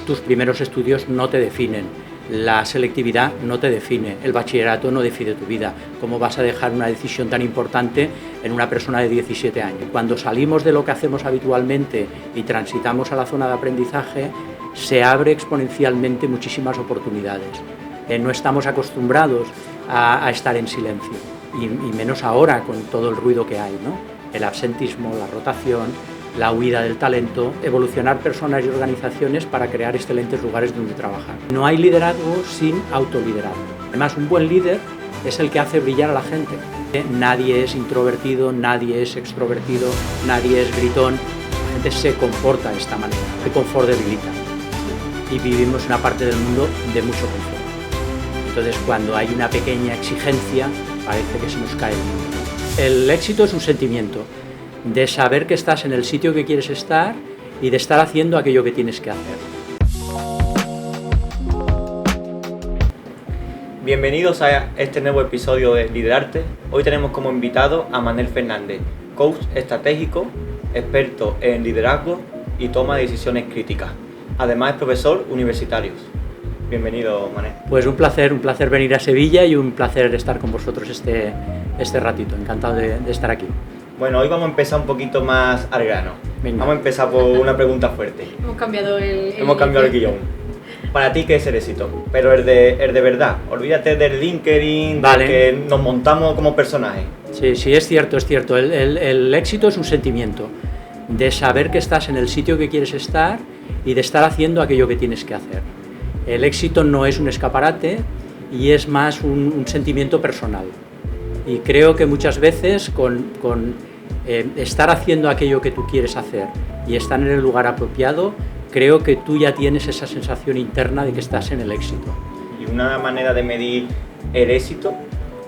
tus primeros estudios no te definen, la selectividad no te define, el bachillerato no define tu vida. ¿Cómo vas a dejar una decisión tan importante en una persona de 17 años? Cuando salimos de lo que hacemos habitualmente y transitamos a la zona de aprendizaje, se abre exponencialmente muchísimas oportunidades. No estamos acostumbrados a estar en silencio, y menos ahora con todo el ruido que hay, ¿no? El absentismo, la rotación, la huida del talento, evolucionar personas y organizaciones para crear excelentes lugares donde trabajar. No hay liderazgo sin autoliderazgo. Además, un buen líder es el que hace brillar a la gente. Nadie es introvertido, nadie es extrovertido, nadie es gritón. La gente se comporta de esta manera. El confort debilita. Y vivimos en una parte del mundo de mucho confort. Entonces, cuando hay una pequeña exigencia, parece que se nos cae el mundo. El éxito es un sentimiento de saber que estás en el sitio que quieres estar y de estar haciendo aquello que tienes que hacer. Bienvenidos a este nuevo episodio de Liderarte. Hoy tenemos como invitado a Manel Fernández, coach estratégico, experto en liderazgo y toma de decisiones críticas. Además es profesor universitario. Bienvenido, Manel. Pues un placer venir a Sevilla y un placer estar con vosotros este ratito. Encantado de estar aquí. Bueno, hoy vamos a empezar un poquito más al grano. Venga. Vamos a empezar por una pregunta fuerte. Hemos cambiado el guión. Para ti, ¿qué es el éxito? Pero el de verdad. Olvídate del LinkedIn, vale, que nos montamos como personajes. Sí, es cierto. El éxito es un sentimiento de saber que estás en el sitio que quieres estar y de estar haciendo aquello que tienes que hacer. El éxito no es un escaparate y es más un sentimiento personal. Y creo que muchas veces con estar haciendo aquello que tú quieres hacer y estar en el lugar apropiado, creo que tú ya tienes esa sensación interna de que estás en el éxito. Y una manera de medir el éxito,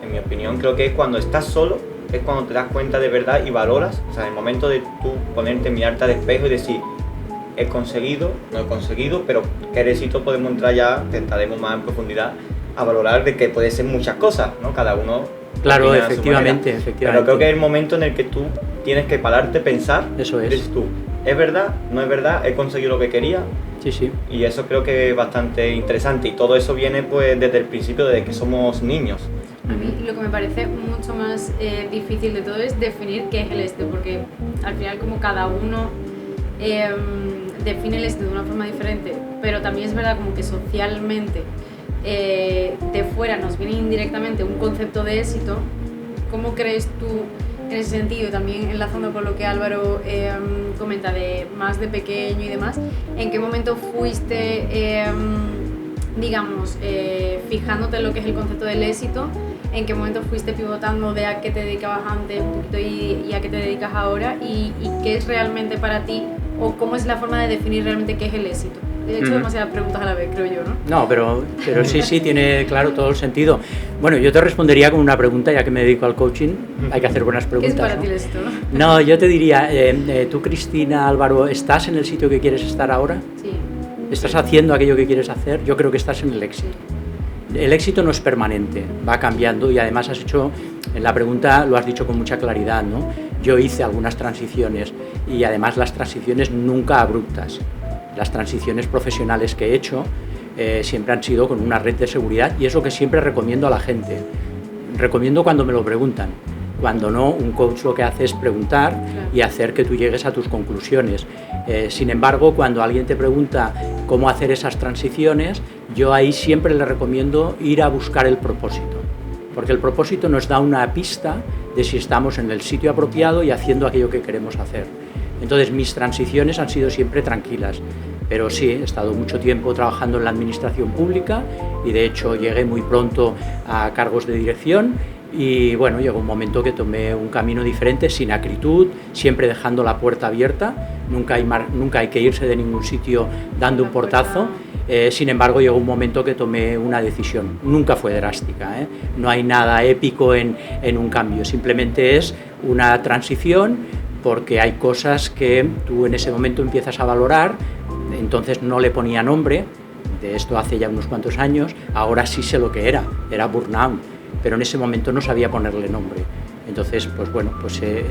en mi opinión, creo que es cuando estás solo, es cuando te das cuenta de verdad y valoras, o sea, en el momento de tú ponerte, mirarte al espejo y decir, he conseguido, no he conseguido, pero que el éxito podemos entrar ya, entraremos más en profundidad a valorar de que puede ser muchas cosas, ¿no? Cada uno. Claro, efectivamente. Pero creo que es el momento en el que tú tienes que pararte, pensar. Eso es. Dices tú, ¿es verdad? ¿No es verdad? ¿He conseguido lo que quería? Sí. Y eso creo que es bastante interesante. Y todo eso viene pues desde el principio, desde que somos niños. A mí lo que me parece mucho más difícil de todo es definir qué es el éxito, porque al final como cada uno define el éxito de una forma diferente, pero también es verdad como que socialmente de fuera nos viene indirectamente un concepto de éxito. ¿Cómo crees tú en ese sentido, también enlazando con lo que Álvaro comenta de más de pequeño y demás, en qué momento fuiste fijándote en lo que es el concepto del éxito, en qué momento fuiste pivotando de a qué te dedicabas antes un poquito y a qué te dedicas ahora y qué es realmente para ti o cómo es la forma de definir realmente qué es el éxito? He hecho demasiadas preguntas a la vez, creo yo, ¿no? No, pero sí, tiene claro todo el sentido. Bueno, yo te respondería con una pregunta, ya que me dedico al coaching, hay que hacer buenas preguntas. ¿Qué es para ¿no? ti esto? No, yo te diría, tú, Cristina, Álvaro, ¿estás en el sitio que quieres estar ahora? Sí. ¿Estás haciendo aquello que quieres hacer? Yo creo que estás en el éxito. El éxito no es permanente, va cambiando y además en la pregunta lo has dicho con mucha claridad, ¿no? Yo hice algunas transiciones y además las transiciones nunca abruptas. Las transiciones profesionales que he hecho siempre han sido con una red de seguridad y es lo que siempre recomiendo a la gente. Recomiendo cuando me lo preguntan. Cuando no, un coach lo que hace es preguntar y hacer que tú llegues a tus conclusiones. Sin embargo, cuando alguien te pregunta cómo hacer esas transiciones, yo ahí siempre le recomiendo ir a buscar el propósito. Porque el propósito nos da una pista de si estamos en el sitio apropiado y haciendo aquello que queremos hacer. Entonces, mis transiciones han sido siempre tranquilas, pero sí, he estado mucho tiempo trabajando en la administración pública y de hecho llegué muy pronto a cargos de dirección y bueno, llegó un momento que tomé un camino diferente, sin acritud, siempre dejando la puerta abierta, nunca hay que irse de ningún sitio dando un portazo. Sin embargo, llegó un momento que tomé una decisión, nunca fue drástica, no hay nada épico en un cambio, simplemente es una transición porque hay cosas que tú en ese momento empiezas a valorar, entonces no le ponía nombre, de esto hace ya unos cuantos años, ahora sí sé lo que era burnout, pero en ese momento no sabía ponerle nombre. Entonces,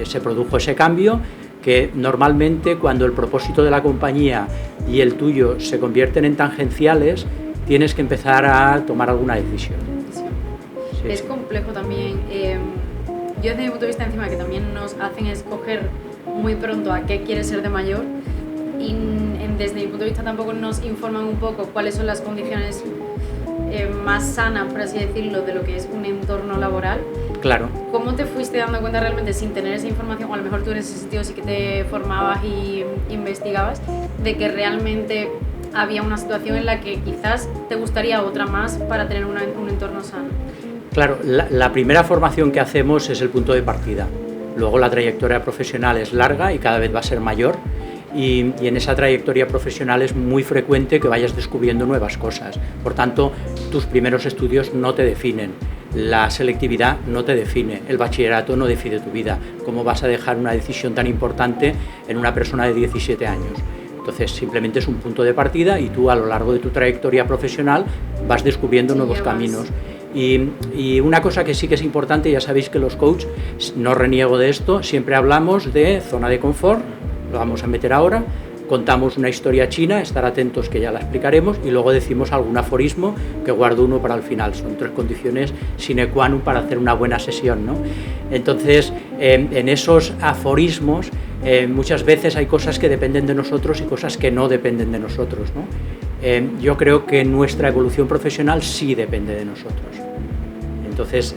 se produjo ese cambio que normalmente cuando el propósito de la compañía y el tuyo se convierten en tangenciales, tienes que empezar a tomar alguna decisión. Sí. Es complejo también. Yo desde mi punto de vista encima que también nos hacen escoger muy pronto a qué quieres ser de mayor y desde mi punto de vista tampoco nos informan un poco cuáles son las condiciones más sanas, por así decirlo, de lo que es un entorno laboral. Claro. ¿Cómo te fuiste dando cuenta realmente sin tener esa información, o a lo mejor tú en ese sitio sí que te formabas y investigabas, de que realmente había una situación en la que quizás te gustaría otra más para tener un entorno sano? Claro, la primera formación que hacemos es el punto de partida. Luego la trayectoria profesional es larga y cada vez va a ser mayor. Y en esa trayectoria profesional es muy frecuente que vayas descubriendo nuevas cosas. Por tanto, tus primeros estudios no te definen, la selectividad no te define, el bachillerato no define tu vida. ¿Cómo vas a dejar una decisión tan importante en una persona de 17 años? Entonces, simplemente es un punto de partida y tú a lo largo de tu trayectoria profesional vas descubriendo nuevos caminos. Y una cosa que sí que es importante, ya sabéis que los coaches, no reniego de esto, siempre hablamos de zona de confort. Lo vamos a meter ahora, contamos una historia china, estar atentos que ya la explicaremos, y luego decimos algún aforismo que guardo uno para el final. Son 3 condiciones sine qua non para hacer una buena sesión, ¿no? Entonces, en esos aforismos muchas veces hay cosas que dependen de nosotros y cosas que no dependen de nosotros, ¿no? Yo creo que nuestra evolución profesional sí depende de nosotros. Entonces,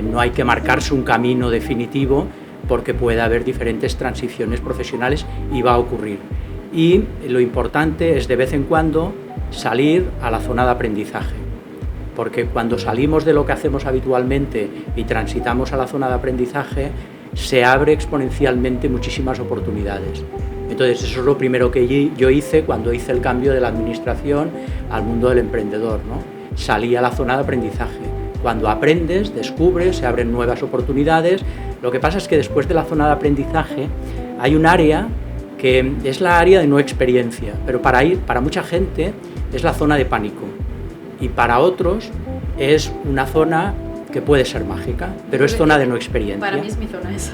no hay que marcarse un camino definitivo, porque puede haber diferentes transiciones profesionales y va a ocurrir. Y lo importante es de vez en cuando salir a la zona de aprendizaje, porque cuando salimos de lo que hacemos habitualmente y transitamos a la zona de aprendizaje, se abre exponencialmente muchísimas oportunidades. Entonces, eso es lo primero que yo hice cuando hice el cambio de la administración al mundo del emprendedor, ¿no? Salí a la zona de aprendizaje. Cuando aprendes, descubres, se abren nuevas oportunidades. Lo que pasa es que después de la zona de aprendizaje hay un área que es la área de no experiencia, pero para mucha gente es la zona de pánico y para otros es una zona que puede ser mágica, pero es zona de no experiencia. Para mí es mi zona esa,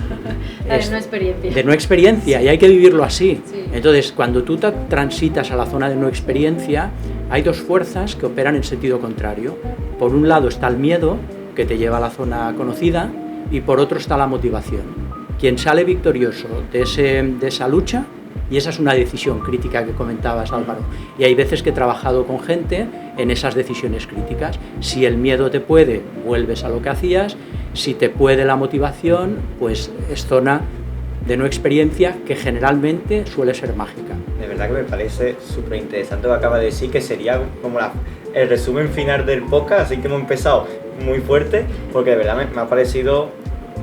la de no experiencia. De no experiencia, sí. Y hay que vivirlo así. Sí. Entonces, cuando tú transitas a la zona de no experiencia, hay 2 fuerzas que operan en sentido contrario. Por un lado está el miedo, que te lleva a la zona conocida, y por otro está la motivación. Quien sale victorioso de esa lucha, y esa es una decisión crítica que comentabas, Álvaro, y hay veces que he trabajado con gente en esas decisiones críticas. Si el miedo te puede, vuelves a lo que hacías; si te puede la motivación, pues es zona de no experiencia, que generalmente suele ser mágica. De verdad que me parece súper interesante lo que acaba de decir, que sería como el resumen final del podcast, así que hemos empezado muy fuerte, porque de verdad me ha parecido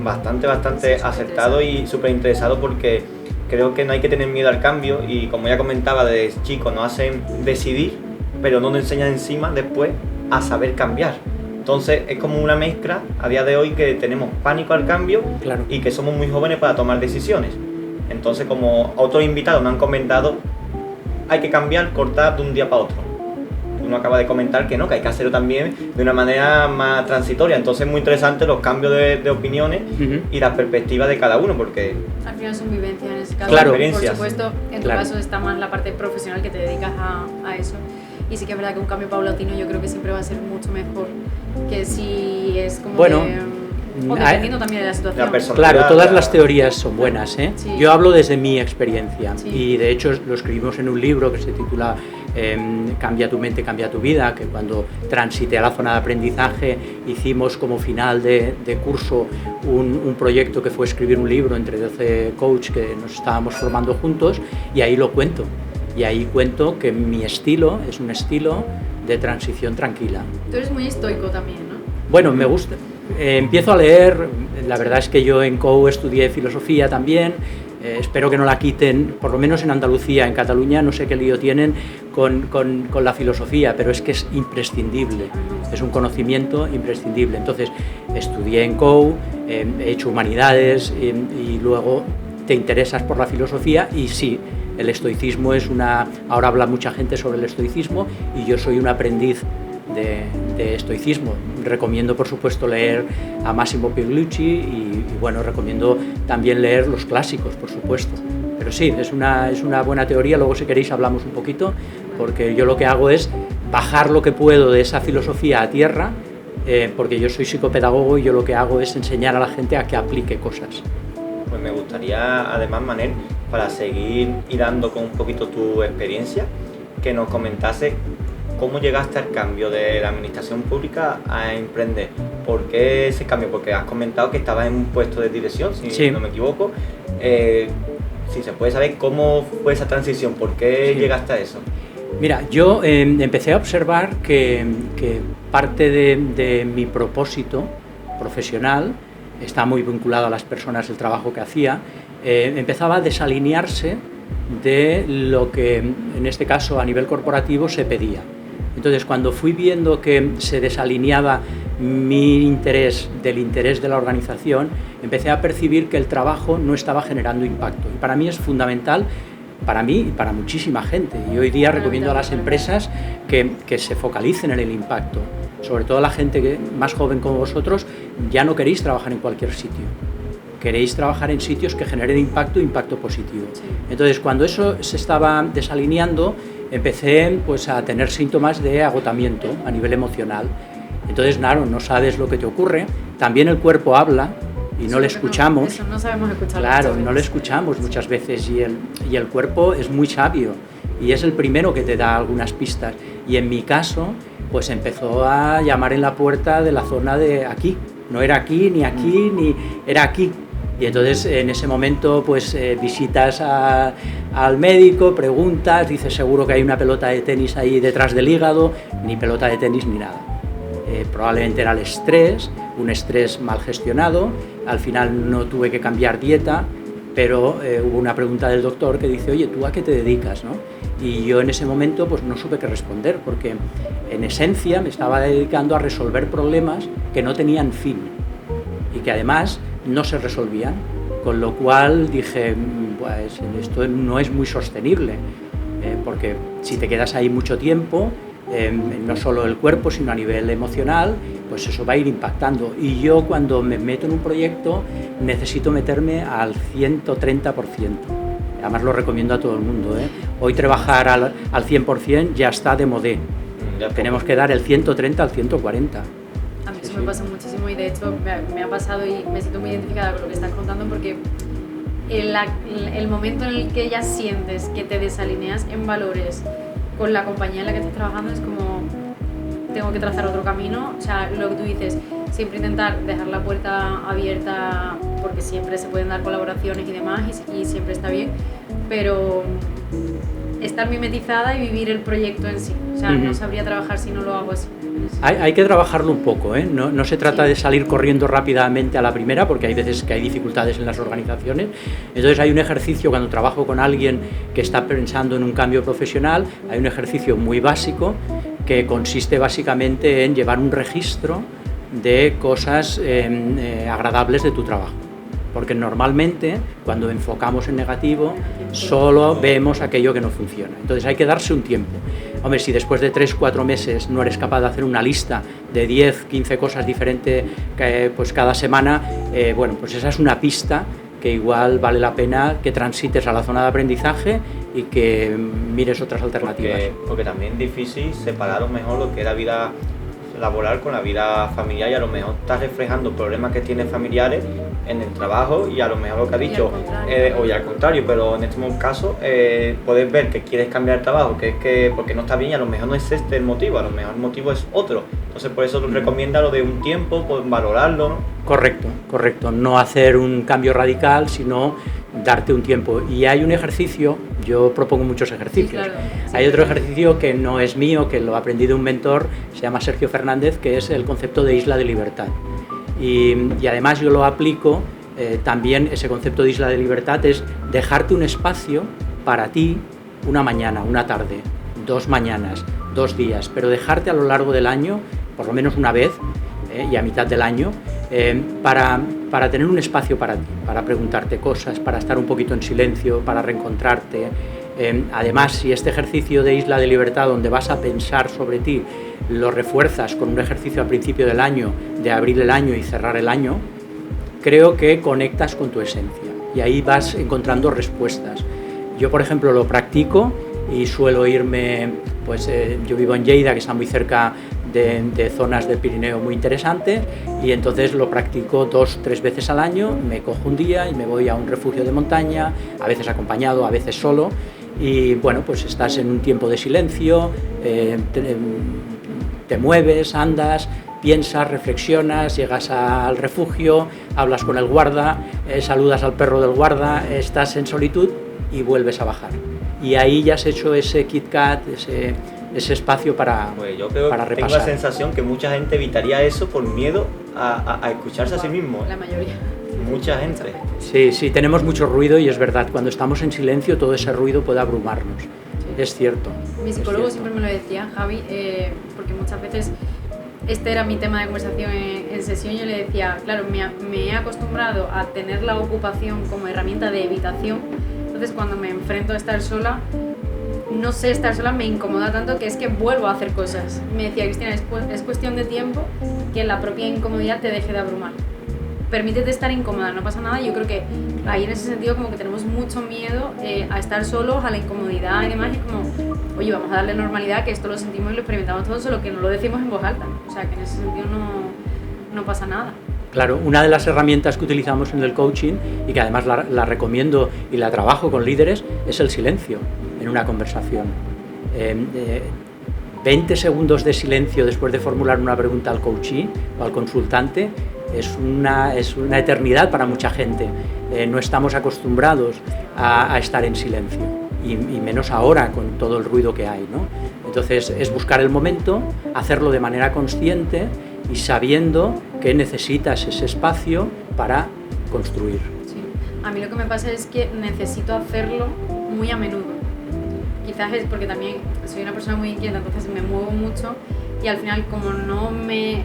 bastante acertado y súper interesado, porque creo que no hay que tener miedo al cambio, y como ya comentaba, desde chicos nos hacen decidir, pero no nos enseñan encima después a saber cambiar. Entonces es como una mezcla a día de hoy, que tenemos pánico al cambio, claro, y que somos muy jóvenes para tomar decisiones. Entonces, como otros invitados nos han comentado, hay que cambiar, cortar de un día para otro. Uno acaba de comentar que no, que hay que hacerlo también de una manera más transitoria. Entonces es muy interesante los cambios de opiniones y las perspectivas de cada uno, porque al final son vivencias en ese caso. Claro. Por supuesto, en tu caso está más la parte profesional, que te dedicas a eso. Y sí que es verdad que un cambio paulatino yo creo que siempre va a ser mucho mejor que si es como o dependiendo también de la situación. Claro, todas las teorías son buenas, ¿eh? Sí. Yo hablo desde mi experiencia, sí. Y de hecho lo escribimos en un libro que se titula Cambia tu mente, cambia tu vida, que cuando transité a la zona de aprendizaje hicimos como final de curso un proyecto que fue escribir un libro entre 12 coaches que nos estábamos formando juntos, y ahí lo cuento. Y ahí cuento que mi estilo es un estilo de transición tranquila. Tú eres muy estoico también, ¿no? Bueno, me gusta. Empiezo a leer. La verdad es que yo en COU estudié filosofía también. Espero que no la quiten, por lo menos en Andalucía. En Cataluña no sé qué lío tienen con la filosofía, pero es que es imprescindible. Es un conocimiento imprescindible. Entonces, estudié en COU, he hecho humanidades y luego te interesas por la filosofía, y sí, el estoicismo es ahora habla mucha gente sobre el estoicismo, y yo soy un aprendiz de estoicismo. Recomiendo, por supuesto, leer a Massimo Pigliucci y bueno, recomiendo también leer los clásicos, por supuesto. Pero sí, es una buena teoría, luego si queréis hablamos un poquito, porque yo lo que hago es bajar lo que puedo de esa filosofía a tierra, porque yo soy psicopedagogo y yo lo que hago es enseñar a la gente a que aplique cosas. Pues me gustaría, además, Manel, para seguir hilando con un poquito tu experiencia, que nos comentase cómo llegaste al cambio de la administración pública a emprender. ¿Por qué ese cambio? Porque has comentado que estabas en un puesto de dirección, si no me equivoco. Si se puede saber cómo fue esa transición, ¿por qué llegaste a eso? Mira, yo empecé a observar que parte de mi propósito profesional está muy vinculado a las personas, el trabajo que hacía, empezaba a desalinearse de lo que en este caso a nivel corporativo se pedía. Entonces, cuando fui viendo que se desalineaba mi interés del interés de la organización, empecé a percibir que el trabajo no estaba generando impacto. Y para mí es fundamental, para mí y para muchísima gente. Y hoy día recomiendo a las empresas que se focalicen en el impacto. Sobre todo la gente más joven como vosotros, ya no queréis trabajar en cualquier sitio. Queréis trabajar en sitios que generen impacto positivo. Sí. Entonces, cuando eso se estaba desalineando, empecé pues, a tener síntomas de agotamiento a nivel emocional. Entonces, claro, no sabes lo que te ocurre. También el cuerpo habla y no le escuchamos. Eso no sabemos escuchar. Claro, no le escuchamos muchas veces y el cuerpo es muy sabio y es el primero que te da algunas pistas. Y en mi caso, pues empezó a llamar en la puerta de la zona de aquí. No era aquí, ni era aquí. Y entonces en ese momento pues visitas al médico, preguntas, dices seguro que hay una pelota de tenis ahí detrás del hígado, ni pelota de tenis ni nada. Probablemente era el estrés, un estrés mal gestionado, al final no tuve que cambiar dieta, pero hubo una pregunta del doctor que dice, oye, ¿tú a qué te dedicas? ¿No? Y yo en ese momento pues no supe qué responder, porque en esencia me estaba dedicando a resolver problemas que no tenían fin y que además no se resolvían, con lo cual dije, pues esto no es muy sostenible, porque si te quedas ahí mucho tiempo, no solo el cuerpo, sino a nivel emocional, pues eso va a ir impactando. Y yo cuando me meto en un proyecto necesito meterme al 130%. Además lo recomiendo a todo el mundo, ¿eh? Hoy trabajar al 100% ya está de modé. Tenemos que dar el 130 al 140. A mí eso me pasa muchísimo y de hecho me ha pasado y me siento muy identificada con lo que estás contando porque el momento en el que ya sientes que te desalineas en valores con la compañía en la que estás trabajando es como tengo que trazar otro camino, o sea, lo que tú dices, siempre intentar dejar la puerta abierta porque siempre se pueden dar colaboraciones y demás y siempre está bien, pero estar mimetizada y vivir el proyecto en sí, o sea, no sabría trabajar si no lo hago así. Hay que trabajarlo un poco, ¿eh? No se trata de salir corriendo rápidamente a la primera, porque hay veces que hay dificultades en las organizaciones. Entonces hay un ejercicio, cuando trabajo con alguien que está pensando en un cambio profesional, hay un ejercicio muy básico que consiste básicamente en llevar un registro de cosas agradables de tu trabajo. Porque normalmente cuando enfocamos en negativo solo vemos aquello que no funciona. Entonces hay que darse un tiempo. Hombre, si después de 3-4 meses no eres capaz de hacer una lista de 10-15 cosas diferentes pues cada semana, bueno, pues esa es una pista que igual vale la pena que transites a la zona de aprendizaje y que mires otras alternativas. Porque también es difícil separar a lo mejor lo que es la vida laboral con la vida familiar y a lo mejor estás reflejando problemas que tienes familiares en el trabajo y a lo mejor lo que has dicho, o al contrario, pero en este caso puedes ver que quieres cambiar el trabajo, que es que porque no está bien y a lo mejor no es este el motivo, a lo mejor el motivo es otro. Entonces por eso recomienda lo de un tiempo, pues valorarlo, ¿no? Correcto, no hacer un cambio radical, sino darte un tiempo. Y hay un ejercicio, yo propongo muchos ejercicios. Sí, claro. Sí, hay otro ejercicio que no es mío, que lo aprendí de un mentor, se llama Sergio Fernández, que es el concepto de isla de libertad. Y además yo lo aplico, también ese concepto de isla de libertad es dejarte un espacio para ti, una mañana, una tarde, 2 mañanas, 2 días, pero dejarte a lo largo del año, por lo menos una vez, y a mitad del año, para tener un espacio para ti, para preguntarte cosas, para estar un poquito en silencio, para reencontrarte. Además, si este ejercicio de isla de libertad, donde vas a pensar sobre ti, lo refuerzas con un ejercicio al principio del año, de abrir el año y cerrar el año, creo que conectas con tu esencia. y ahí vas encontrando respuestas. Yo, por ejemplo, lo practico y suelo irme, pues yo vivo en Lleida, que está muy cerca de zonas del Pirineo muy interesantes, y entonces lo practico 2-3 veces al año, me cojo un día y me voy a un refugio de montaña, a veces acompañado, a veces solo, y bueno, pues estás en un tiempo de silencio, te mueves, andas, piensas, reflexionas, llegas al refugio, hablas con el guarda, saludas al perro del guarda, estás en solitud y vuelves a bajar. Y ahí ya has hecho ese Kit Kat, ese espacio para, pues yo creo para que repasar. Tengo la sensación que mucha gente evitaría eso por miedo a escucharse a sí mismo. La mayoría. Mucha gente. Sí, tenemos mucho ruido y es verdad, cuando estamos en silencio todo ese ruido puede abrumarnos. Sí. Es cierto. Mi psicólogo siempre me lo decía, Javi, porque muchas veces este era mi tema de conversación en sesión. Yo le decía, claro, me he acostumbrado a tener la ocupación como herramienta de evitación, entonces cuando me enfrento a estar sola, no sé, estar sola me incomoda tanto que es que vuelvo a hacer cosas. Me decía, Cristina, es cuestión de tiempo que la propia incomodidad te deje de abrumar. Permítete estar incómoda, no pasa nada. Yo creo que ahí en ese sentido como que tenemos mucho miedo a estar solos, a la incomodidad y demás, y como, oye, vamos a darle normalidad, que esto lo sentimos y lo experimentamos todos, solo que no lo decimos en voz alta. O sea, que en ese sentido no pasa nada. Claro, una de las herramientas que utilizamos en el coaching y que además la recomiendo y la trabajo con líderes es el silencio en una conversación. 20 segundos de silencio después de formular una pregunta al coachee o al consultante es una eternidad para mucha gente. No estamos acostumbrados a estar en silencio y menos ahora con todo el ruido que hay, ¿no? Entonces es buscar el momento, hacerlo de manera consciente y sabiendo que necesitas ese espacio para construir. Sí. A mí lo que me pasa es que necesito hacerlo muy a menudo. Quizás es porque también soy una persona muy inquieta, entonces me muevo mucho y al final como no me,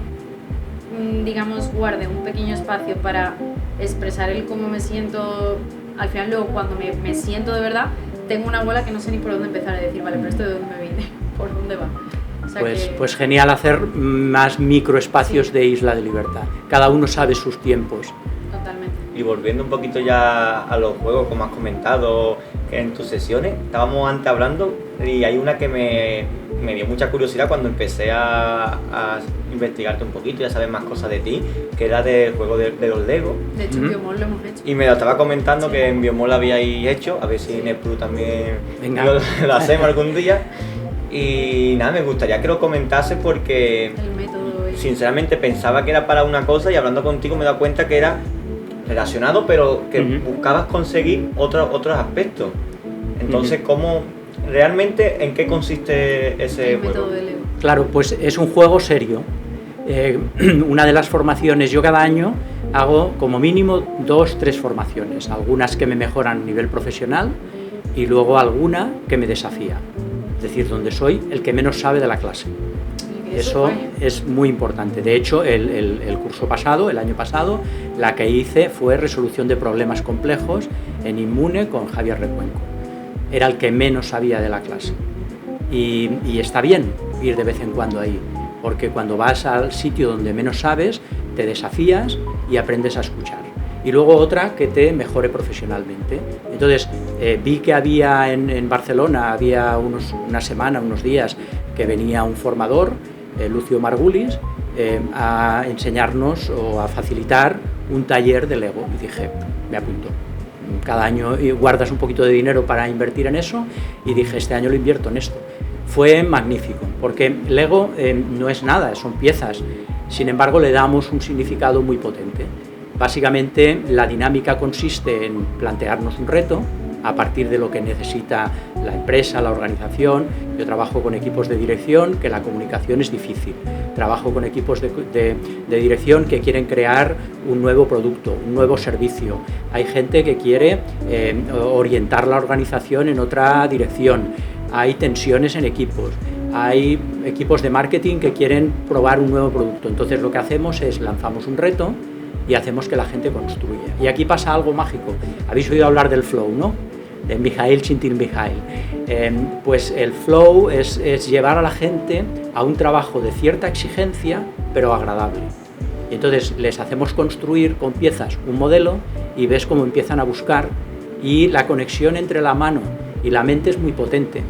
digamos, guarde un pequeño espacio para expresar el cómo me siento, al final luego cuando me siento de verdad, tengo una bola que no sé ni por dónde empezar a decir, vale, pero esto de dónde me viene, por dónde va. O sea pues genial hacer más microespacios, sí, de isla de libertad. Cada uno sabe sus tiempos. Totalmente. Y volviendo un poquito ya a los juegos, como has comentado en tus sesiones, estábamos antes hablando y hay una que me dio mucha curiosidad cuando empecé a investigarte un poquito y a saber más cosas de ti, que era del juego de los Lego. De hecho, en Biomol lo hemos hecho. Y me lo estaba comentando, sí, que en Biomol lo habíais hecho, a ver si en Espru también lo hacemos algún día. Y nada, me gustaría que lo comentase porque el método sinceramente pensaba que era para una cosa y hablando contigo me he dado cuenta que era relacionado, pero que buscabas conseguir otros aspectos. Entonces, ¿cómo realmente en qué consiste ese juego? Método de Lego. Claro, pues es un juego serio. Una de las formaciones, yo cada año hago como mínimo 2-3 formaciones, algunas que me mejoran a nivel profesional y luego alguna que me desafía. Es decir, donde soy el que menos sabe de la clase. Eso es muy importante. De hecho, el curso pasado, el año pasado, la que hice fue resolución de problemas complejos en Inmune con Javier Recuenco. Era el que menos sabía de la clase. Y está bien ir de vez en cuando ahí, porque cuando vas al sitio donde menos sabes, te desafías y aprendes a escuchar. Y luego otra que te mejore profesionalmente. Entonces, vi que había en Barcelona, había una semana, unos días, que venía un formador, Lucio Margulis, a enseñarnos o a facilitar un taller de Lego. Y dije, me apunto. Cada año guardas un poquito de dinero para invertir en eso y dije, este año lo invierto en esto. Fue magnífico, porque Lego no es nada, son piezas. Sin embargo, le damos un significado muy potente. Básicamente, la dinámica consiste en plantearnos un reto a partir de lo que necesita la empresa, la organización. Yo trabajo con equipos de dirección, que la comunicación es difícil. Trabajo con equipos de dirección que quieren crear un nuevo producto, un nuevo servicio. Hay gente que quiere orientar la organización en otra dirección. Hay tensiones en equipos. Hay equipos de marketing que quieren probar un nuevo producto. Entonces lo que hacemos es lanzamos un reto y hacemos que la gente construya. Y aquí pasa algo mágico. Habéis oído hablar del flow, ¿no? De Mijail Csikszentmihalyi. Pues el flow es llevar a la gente a un trabajo de cierta exigencia, pero agradable. Y entonces les hacemos construir con piezas un modelo y ves cómo empiezan a buscar, y la conexión entre la mano y la mente es muy potente.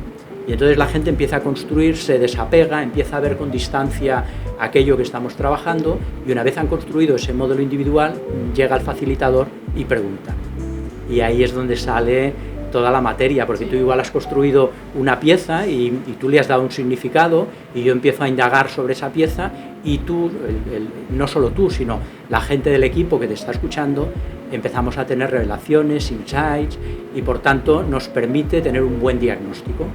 Y entonces la gente empieza a construir, se desapega, empieza a ver con distancia aquello que estamos trabajando, y una vez han construido ese modelo individual, llega el facilitador y pregunta. Y ahí es donde sale toda la materia, porque tú igual has construido una pieza y tú le has dado un significado, y yo empiezo a indagar sobre esa pieza, y tú, no solo tú, sino la gente del equipo que te está escuchando, empezamos a tener revelaciones, insights, y por tanto nos permite tener un buen diagnóstico.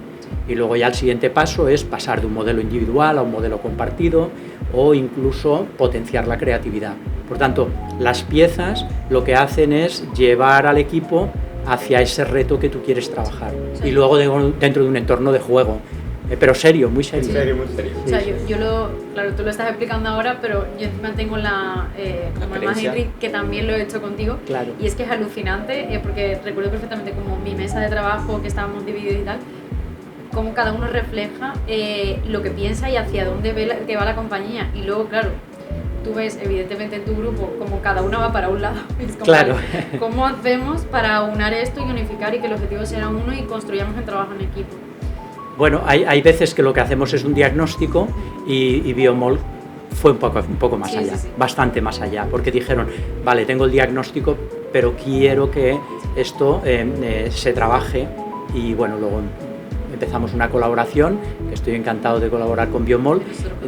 Y luego ya el siguiente paso es pasar de un modelo individual a un modelo compartido, o incluso potenciar la creatividad. Por tanto, las piezas lo que hacen es llevar al equipo hacia ese reto que tú quieres trabajar. Sí. Y luego dentro de un entorno de juego, pero serio, muy serio. Muy serio, muy serio. O sea, claro, tú lo estás explicando ahora, pero yo mantengo como imagen que también lo he hecho contigo. Claro. Y es que es alucinante, porque recuerdo perfectamente como mi mesa de trabajo, que estábamos divididos y tal, cómo cada uno refleja lo que piensa y hacia dónde que va la compañía. Y luego, claro, tú ves evidentemente en tu grupo como cada uno va para un lado. Es como, claro. ¿Cómo hacemos para unar esto y unificar y que el objetivo sea uno y construyamos el trabajo en equipo? Bueno, hay veces que lo que hacemos es un diagnóstico, y Biomol fue un poco más allá, sí. Bastante más allá, porque dijeron, vale, tengo el diagnóstico, pero quiero que esto se trabaje, y bueno, luego empezamos una colaboración, que estoy encantado de colaborar con Biomol,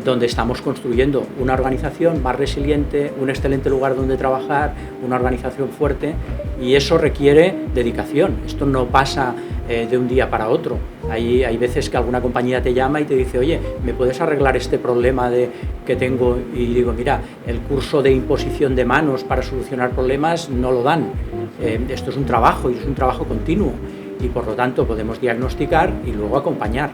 donde estamos construyendo una organización más resiliente, un excelente lugar donde trabajar, una organización fuerte, y eso requiere dedicación. Esto no pasa de un día para otro. Hay veces que alguna compañía te llama y te dice, oye, ¿me puedes arreglar este problema que tengo? Y digo, mira, el curso de imposición de manos para solucionar problemas no lo dan. Esto es un trabajo, y es un trabajo continuo. Y por lo tanto podemos diagnosticar y luego acompañar.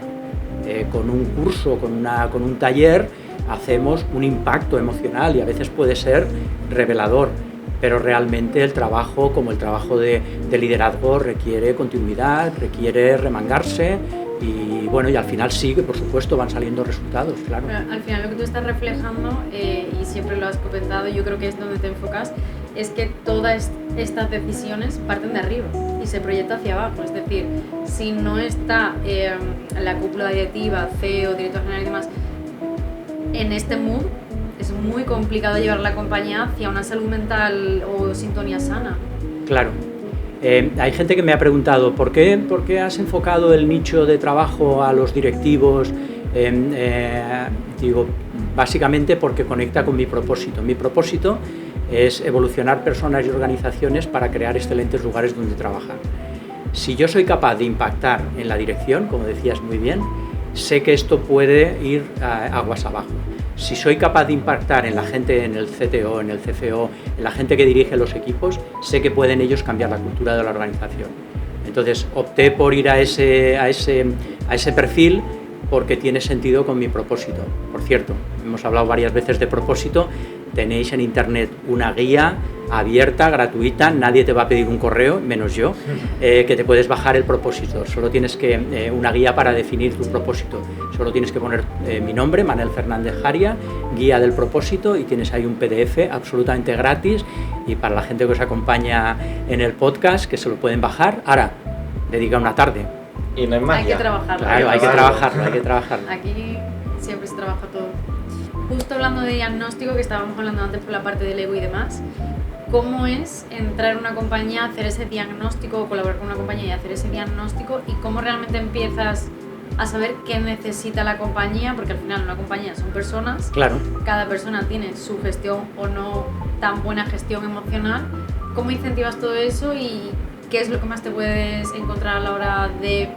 Con un curso, con un taller, hacemos un impacto emocional, y a veces puede ser revelador, pero realmente el trabajo, como el trabajo de liderazgo, requiere continuidad, requiere remangarse, y bueno, y al final sí que por supuesto van saliendo resultados, claro. Pero al final lo que tú estás reflejando, y siempre lo has comentado, yo creo que es donde te enfocas, es que todas estas decisiones parten de arriba y se proyecta hacia abajo. Es decir, si no está la cúpula directiva, CEO, director general y demás en este mood, es muy complicado llevar la compañía hacia una salud mental o sintonía sana. Claro. Hay gente que me ha preguntado, ¿por qué has enfocado el nicho de trabajo a los directivos? Digo, básicamente porque conecta con mi propósito. Mi propósito es evolucionar personas y organizaciones para crear excelentes lugares donde trabajar. Si yo soy capaz de impactar en la dirección, como decías muy bien, sé que esto puede ir aguas abajo. Si soy capaz de impactar en la gente, en el CTO, en el CFO, en la gente que dirige los equipos, sé que pueden ellos cambiar la cultura de la organización. Entonces opté por ir a ese perfil, porque tiene sentido con mi propósito. Por cierto, hemos hablado varias veces de propósito. Tenéis en internet una guía abierta, gratuita, nadie te va a pedir un correo, menos yo, que te puedes bajar el propósito. Solo tienes que, una guía para definir tu propósito. Solo tienes que poner mi nombre, Manel Fernández Jaria, guía del propósito, y tienes ahí un PDF absolutamente gratis, y para la gente que os acompaña en el podcast, que se lo pueden bajar. Ahora, dedica una tarde. Y no es magia. Hay que trabajarlo. Claro, hay que trabajarlo. Aquí siempre se trabaja todo. Justo hablando de diagnóstico, que estábamos hablando antes por la parte del ego y demás, ¿cómo es entrar en una compañía, hacer ese diagnóstico, o colaborar con una compañía y hacer ese diagnóstico, y cómo realmente empiezas a saber qué necesita la compañía? Porque al final una compañía son personas, claro. Cada persona tiene su gestión o no tan buena gestión emocional. ¿Cómo incentivas todo eso y qué es lo que más te puedes encontrar a la hora de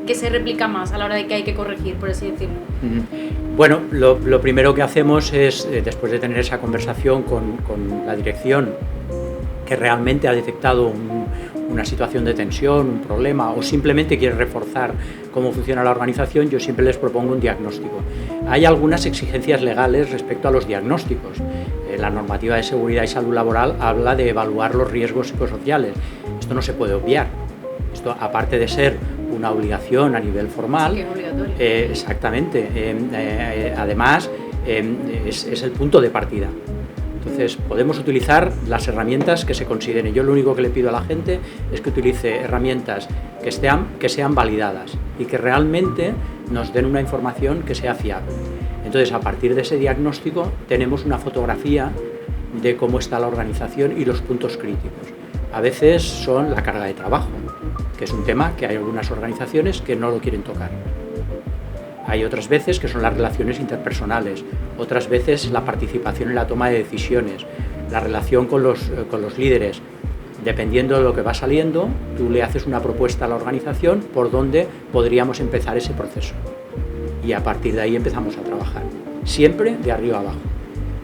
que se replica más, a la hora de que hay que corregir, por así decirlo? Bueno, lo primero que hacemos es, después de tener esa conversación con la dirección, que realmente ha detectado una situación de tensión, un problema, o simplemente quiere reforzar cómo funciona la organización, yo siempre les propongo un diagnóstico. Hay algunas exigencias legales respecto a los diagnósticos. La normativa de seguridad y salud laboral habla de evaluar los riesgos psicosociales. Esto no se puede obviar. Esto, aparte de ser una obligación a nivel formal, sí, que es obligatorio. Exactamente. Además, es el punto de partida. Entonces, podemos utilizar las herramientas que se consideren. Yo lo único que le pido a la gente es que utilice herramientas que sean validadas y que realmente nos den una información que sea fiable. Entonces, a partir de ese diagnóstico, tenemos una fotografía de cómo está la organización y los puntos críticos. A veces son la carga de trabajo, que es un tema que hay algunas organizaciones que no lo quieren tocar. Hay otras veces que son las relaciones interpersonales, otras veces la participación en la toma de decisiones, la relación con los líderes. Dependiendo de lo que va saliendo, tú le haces una propuesta a la organización por donde podríamos empezar ese proceso. Y a partir de ahí empezamos a trabajar, siempre de arriba a abajo.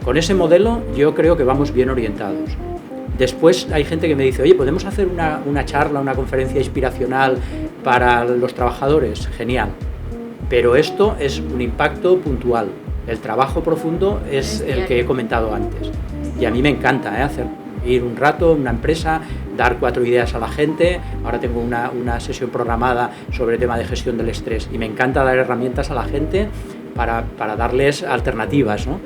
Con ese modelo yo creo que vamos bien orientados. Después hay gente que me dice, oye, ¿podemos hacer una charla, una conferencia inspiracional para los trabajadores? Genial. Pero esto es un impacto puntual. El trabajo profundo es el que he comentado antes. Y a mí me encanta ir un rato a una empresa, dar 4 ideas a la gente. Ahora tengo una sesión programada sobre el tema de gestión del estrés y me encanta dar herramientas a la gente para darles alternativas, ¿no?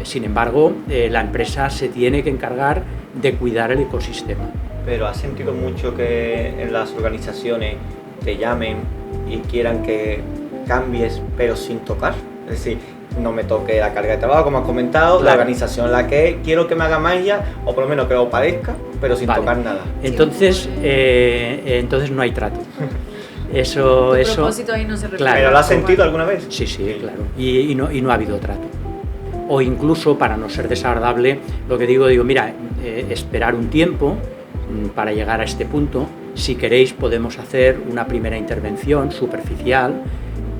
Sin embargo, la empresa se tiene que encargar de cuidar el ecosistema. Pero ¿has sentido mucho que en las organizaciones te llamen y quieran que cambies pero sin tocar? Es decir, no me toque la carga de trabajo, como has comentado, la organización en la que quiero que me haga magia, o por lo menos que lo parezca, pero sin tocar nada. Entonces no hay trato. Eso. Propósito ahí no se refiere. Claro. ¿Pero lo has sentido alguna vez? Sí, claro. Y no ha habido trato. O incluso, para no ser desagradable, lo que digo, mira, esperar un tiempo para llegar a este punto. Si queréis podemos hacer una primera intervención superficial,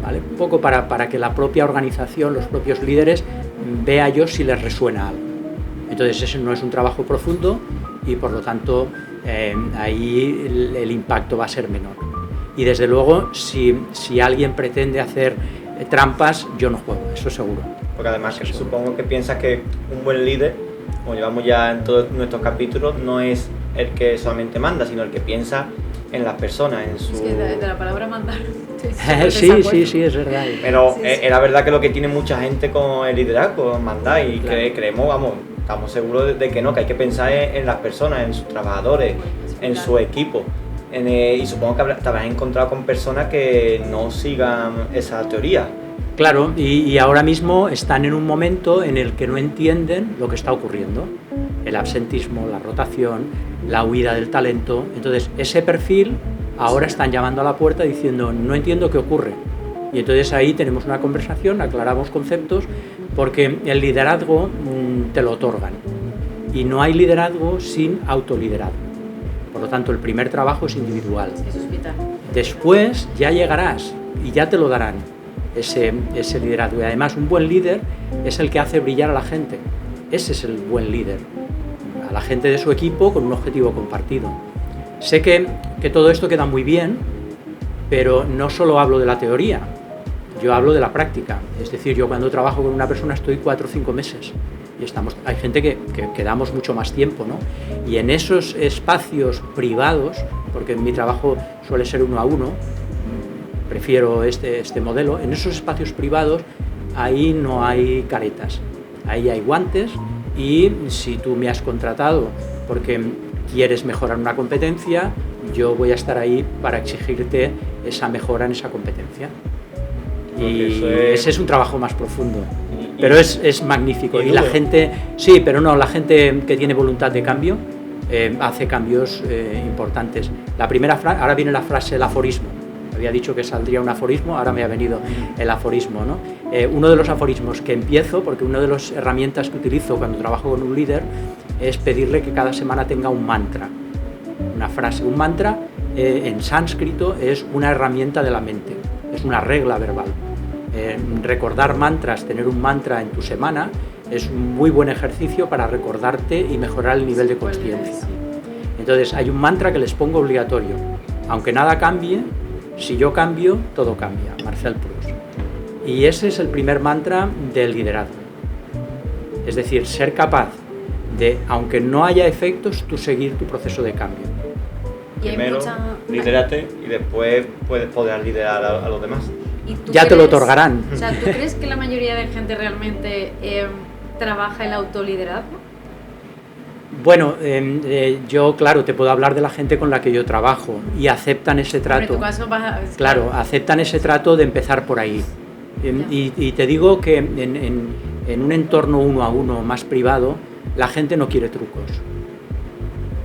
¿vale? Un poco para que la propia organización, los propios líderes, vea yo si les resuena algo. Entonces ese no es un trabajo profundo y por lo tanto ahí el impacto va a ser menor. Y desde luego, si alguien pretende hacer trampas, yo no juego, eso seguro. Porque además supongo que piensas que un buen líder, como llevamos ya en todos nuestros capítulos, no es el que solamente manda, sino el que piensa en las personas, en su... Es que de la palabra mandar... Sí, es verdad. Pero es la verdad que lo que tiene mucha gente con el liderazgo, mandar, y creemos, estamos seguros de que no, que hay que pensar en las personas, en sus trabajadores, en su equipo. Y supongo que te habrás encontrado con personas que no sigan esa teoría. Claro, y ahora mismo están en un momento en el que no entienden lo que está ocurriendo. El absentismo, la rotación, la huida del talento. Entonces, ese perfil ahora están llamando a la puerta diciendo, no entiendo qué ocurre. Y entonces ahí tenemos una conversación, aclaramos conceptos, porque el liderazgo te lo otorgan. Y no hay liderazgo sin autoliderazgo. Por lo tanto, el primer trabajo es individual. Eso es vital. Después ya llegarás y ya te lo darán. Ese liderazgo. Y además un buen líder es el que hace brillar a la gente. Ese es el buen líder. A la gente de su equipo con un objetivo compartido. Sé que todo esto queda muy bien, pero no solo hablo de la teoría, yo hablo de la práctica. Es decir, yo cuando trabajo con una persona estoy 4 o 5 meses. Y hay gente que quedamos mucho más tiempo, ¿no? Y en esos espacios privados, porque mi trabajo suele ser 1 a 1, prefiero este modelo, en esos espacios privados ahí no hay caretas, ahí hay guantes y si tú me has contratado porque quieres mejorar una competencia, yo voy a estar ahí para exigirte esa mejora en esa competencia. Y ese es un trabajo más profundo, pero es magnífico. Y la gente, sí, pero no, la gente que tiene voluntad de cambio hace cambios importantes. La primera frase, ahora viene la frase, el aforismo. Había dicho que saldría un aforismo, ahora me ha venido el aforismo, ¿no? Uno de los aforismos que empiezo, porque una de las herramientas que utilizo cuando trabajo con un líder es pedirle que cada semana tenga un mantra, una frase. Un mantra en sánscrito es una herramienta de la mente, es una regla verbal. Recordar mantras, tener un mantra en tu semana es un muy buen ejercicio para recordarte y mejorar el nivel de consciencia. Entonces hay un mantra que les pongo obligatorio, aunque nada cambie. Si yo cambio, todo cambia, Marcel Proust. Y ese es el primer mantra del liderazgo. Es decir, ser capaz de, aunque no haya efectos, tú seguir tu proceso de cambio. Primero, lidérate y después podrás liderar a los demás. ¿Y tú ya te lo otorgarán. O sea, ¿tú crees que la mayoría de gente realmente trabaja el autoliderazgo? Bueno, yo, claro, te puedo hablar de la gente con la que yo trabajo y aceptan ese trato. En tu caso Claro, aceptan ese trato de empezar por ahí. Y te digo que en un entorno uno a uno más privado, la gente no quiere trucos.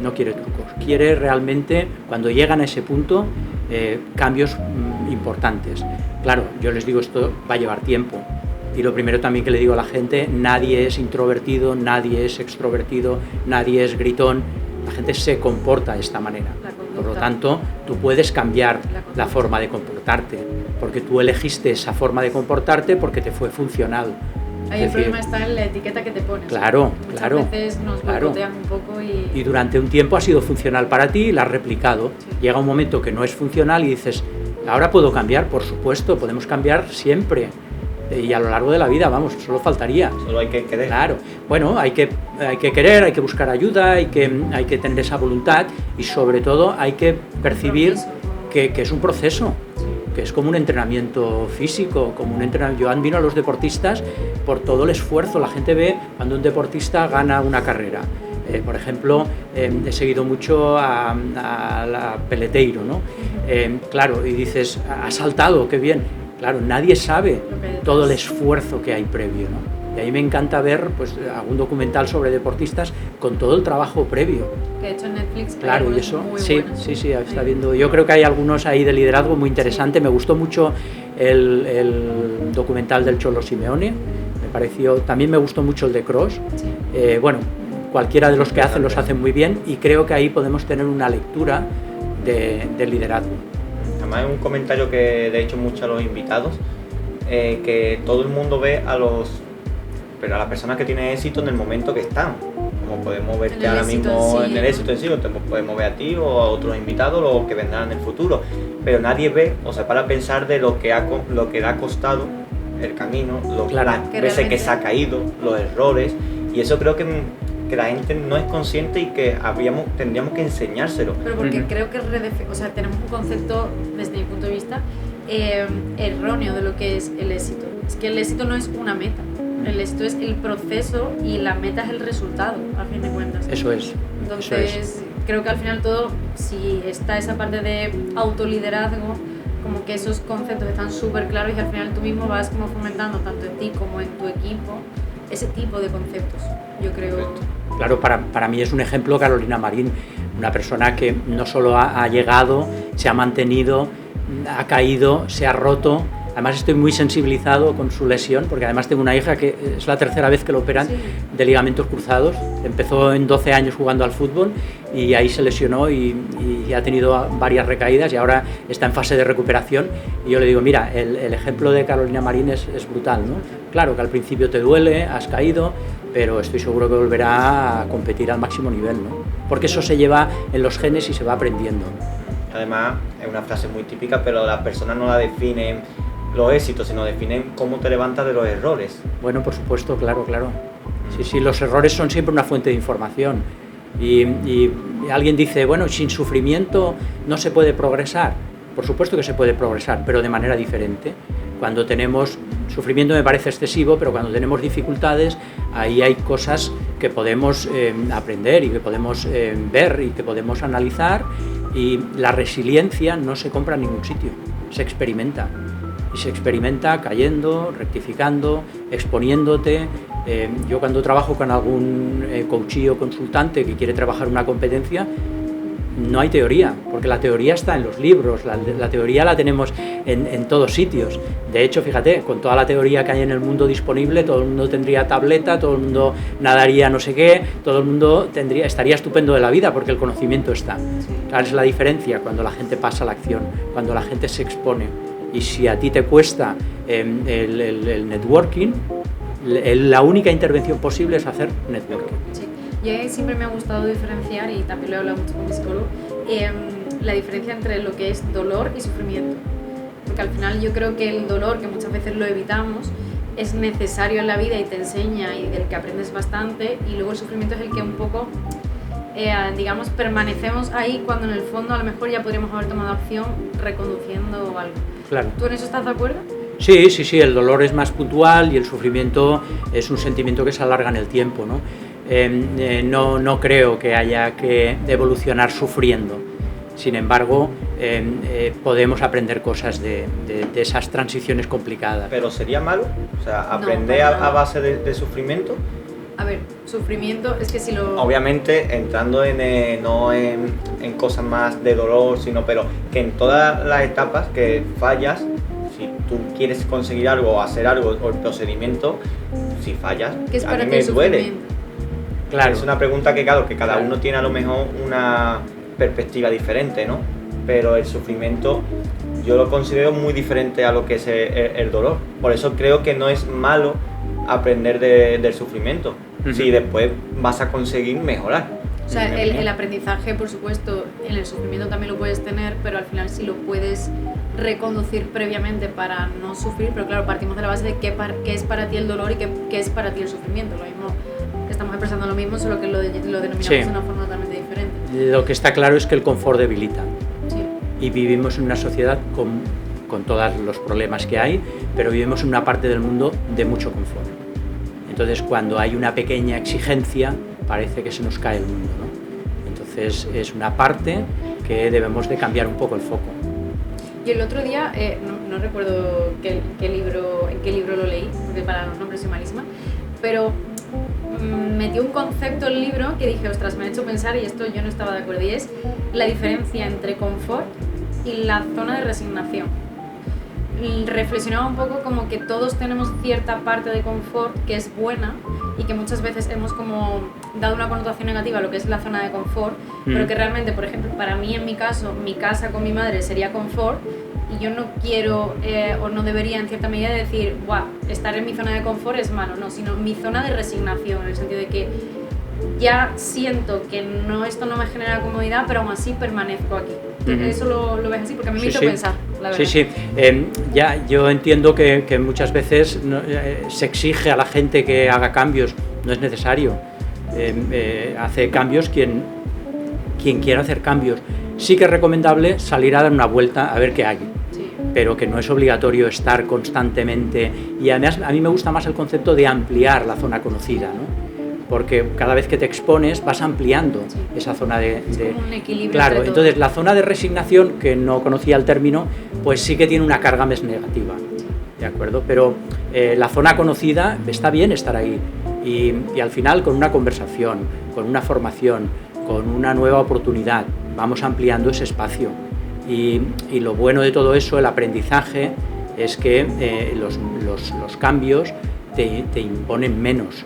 No quiere trucos. Quiere realmente, cuando llegan a ese punto, cambios importantes. Claro, yo les digo, esto va a llevar tiempo. Y lo primero también que le digo a la gente, nadie es introvertido, nadie es extrovertido, nadie es gritón. La gente se comporta de esta manera. Por lo tanto, tú puedes cambiar la forma de comportarte, porque tú elegiste esa forma de comportarte porque te fue funcional. Ahí el problema está en la etiqueta que te pones. Claro, Muchas veces nos boicotean un poco y durante un tiempo ha sido funcional para ti y la has replicado. Sí. Llega un momento que no es funcional y dices, ahora puedo cambiar, por supuesto, podemos cambiar siempre. Y a lo largo de la vida, vamos, solo faltaría. Solo hay que querer. Claro, bueno, hay que querer, hay que buscar ayuda, hay que tener esa voluntad y sobre todo hay que percibir que es un proceso, que es como un entrenamiento físico, como un entrenamiento. Yo admiro a los deportistas por todo el esfuerzo. La gente ve cuando un deportista gana una carrera. Por ejemplo, he seguido mucho a la Peleteiro, ¿no? Claro, y dices, ha saltado, qué bien. Claro, nadie sabe todo el esfuerzo que hay previo, ¿no? Y a mí me encanta ver pues, algún documental sobre deportistas con todo el trabajo previo. Que de hecho en Netflix, claro, y eso, sí, está viendo. Yo creo que hay algunos ahí de liderazgo muy interesante. Me gustó mucho el documental del Cholo Simeone. También me gustó mucho el de Kroos. Sí. Bueno, cualquiera de los que hacen los hacen muy bien y creo que ahí podemos tener una lectura del liderazgo. Además es un comentario que de hecho muchos a los invitados, que todo el mundo ve pero a las personas que tienen éxito en el momento que están. Como podemos verte ahora mismo en el éxito en sí, o podemos ver a ti o a otros invitados o que vendrán en el futuro. Pero nadie ve o se para a pensar de lo que le ha costado el camino, las veces que se ha caído, los errores. Y eso creo que la gente no es consciente y que tendríamos que enseñárselo. Pero porque creo que tenemos un concepto, desde mi punto de vista, erróneo de lo que es el éxito. Es que el éxito no es una meta, el éxito es el proceso y la meta es el resultado, a fin de cuentas. Eso es. Entonces, creo que al final todo, si está esa parte de autoliderazgo, como que esos conceptos están súper claros y al final tú mismo vas como fomentando tanto en ti como en tu equipo ese tipo de conceptos, yo creo. Claro, para mí es un ejemplo Carolina Marín, una persona que no solo ha llegado, se ha mantenido, ha caído, se ha roto. Además estoy muy sensibilizado con su lesión, porque además tengo una hija que es la tercera vez que lo operan de ligamentos cruzados. Empezó en 12 años jugando al fútbol y ahí se lesionó y ha tenido varias recaídas y ahora está en fase de recuperación. Y yo le digo, mira, el ejemplo de Carolina Marín es brutal, ¿no? Claro que al principio te duele, has caído, pero estoy seguro que volverá a competir al máximo nivel, ¿no? Porque eso se lleva en los genes y se va aprendiendo. Además, es una frase muy típica, pero las personas no la definen los éxitos, sino definen cómo te levantas de los errores. Bueno, por supuesto, claro. Sí, los errores son siempre una fuente de información. Y alguien dice, bueno, sin sufrimiento no se puede progresar. Por supuesto que se puede progresar, pero de manera diferente. Cuando tenemos sufrimiento me parece excesivo, pero cuando tenemos dificultades, ahí hay cosas que podemos aprender y que podemos ver y que podemos analizar. Y la resiliencia no se compra en ningún sitio, se experimenta. Y se experimenta cayendo, rectificando, exponiéndote. Yo cuando trabajo con algún coachí o consultante que quiere trabajar una competencia, no hay teoría, porque la teoría está en los libros, la teoría la tenemos en todos sitios. De hecho, fíjate, con toda la teoría que hay en el mundo disponible, todo el mundo tendría tableta, todo el mundo nadaría no sé qué, todo el mundo estaría estupendo de la vida, porque el conocimiento está. Claro, es la diferencia cuando la gente pasa a la acción, cuando la gente se expone. Y si a ti te cuesta el networking, la única intervención posible es hacer networking. Sí. Y siempre me ha gustado diferenciar, y también lo he hablado mucho con mi psicólogo, la diferencia entre lo que es dolor y sufrimiento. Porque al final yo creo que el dolor, que muchas veces lo evitamos, es necesario en la vida y te enseña y del que aprendes bastante, y luego el sufrimiento es el que un poco, digamos, permanecemos ahí cuando en el fondo a lo mejor ya podríamos haber tomado acción reconduciendo algo. Claro. ¿Tú en eso estás de acuerdo? Sí, sí, sí, el dolor es más puntual y el sufrimiento es un sentimiento que se alarga en el tiempo, ¿no? No creo que haya que evolucionar sufriendo. Sin embargo, podemos aprender cosas de esas transiciones complicadas. ¿Pero sería malo? O sea, aprender No, a base de sufrimiento. A ver, sufrimiento es que si lo... Obviamente entrando no en cosas más de dolor, sino pero que en todas las etapas que fallas, si tú quieres conseguir algo o hacer algo o el procedimiento, si fallas, ¿Qué es a para mí ti me el duele. sufrimiento? Claro. Es una pregunta que claro, que cada Claro. uno tiene a lo mejor una perspectiva diferente, ¿no? Pero el sufrimiento yo lo considero muy diferente a lo que es el dolor. Por eso creo que no es malo aprender del sufrimiento, si después vas a conseguir mejorar. O sea, el aprendizaje, por supuesto, en el sufrimiento también lo puedes tener, pero al final sí lo puedes reconducir previamente para no sufrir, pero claro, partimos de la base de qué es para ti el dolor y qué es para ti el sufrimiento. Lo mismo, que estamos expresando lo mismo, solo que lo denominamos Sí. de una forma totalmente diferente. Lo que está claro es que el confort debilita. Sí. Y vivimos en una sociedad con todos los problemas que hay, pero vivimos en una parte del mundo de mucho confort. Entonces, cuando hay una pequeña exigencia, parece que se nos cae el mundo, ¿no? Entonces, es una parte que debemos de cambiar un poco el foco. Y el otro día, no recuerdo en qué libro lo leí, porque para los nombres soy malísima, pero metió un concepto el libro que dije, ostras, me ha hecho pensar, y esto yo no estaba de acuerdo, y es la diferencia entre confort y la zona de resignación. Reflexionaba un poco como que todos tenemos cierta parte de confort que es buena y que muchas veces hemos como dado una connotación negativa a lo que es la zona de confort, pero que realmente, por ejemplo, para mí en mi caso, mi casa con mi madre sería confort y yo no quiero o no debería en cierta medida decir, guau, estar en mi zona de confort es malo, no, sino mi zona de resignación, en el sentido de que ya siento que esto no me genera comodidad, pero aún así permanezco aquí. ¿Eso lo ves así? Porque a mí me hizo pensar, la verdad. Sí, sí. Ya, yo entiendo que muchas veces se exige a la gente que haga cambios, no es necesario. Hace cambios quien quiera hacer cambios. Sí que es recomendable salir a dar una vuelta a ver qué hay. Sí. Pero que no es obligatorio estar constantemente. Y además a mí me gusta más el concepto de ampliar la zona conocida, ¿no? Porque cada vez que te expones vas ampliando esa zona de... Es como un equilibrio. Claro, entre entonces todo. la zona de resignación, que no conocía el término, pues sí que tiene una carga más negativa, ¿de acuerdo? Pero la zona conocida, está bien estar ahí y al final con una conversación, con una formación, con una nueva oportunidad, vamos ampliando ese espacio y lo bueno de todo eso, el aprendizaje, es que los cambios te imponen menos,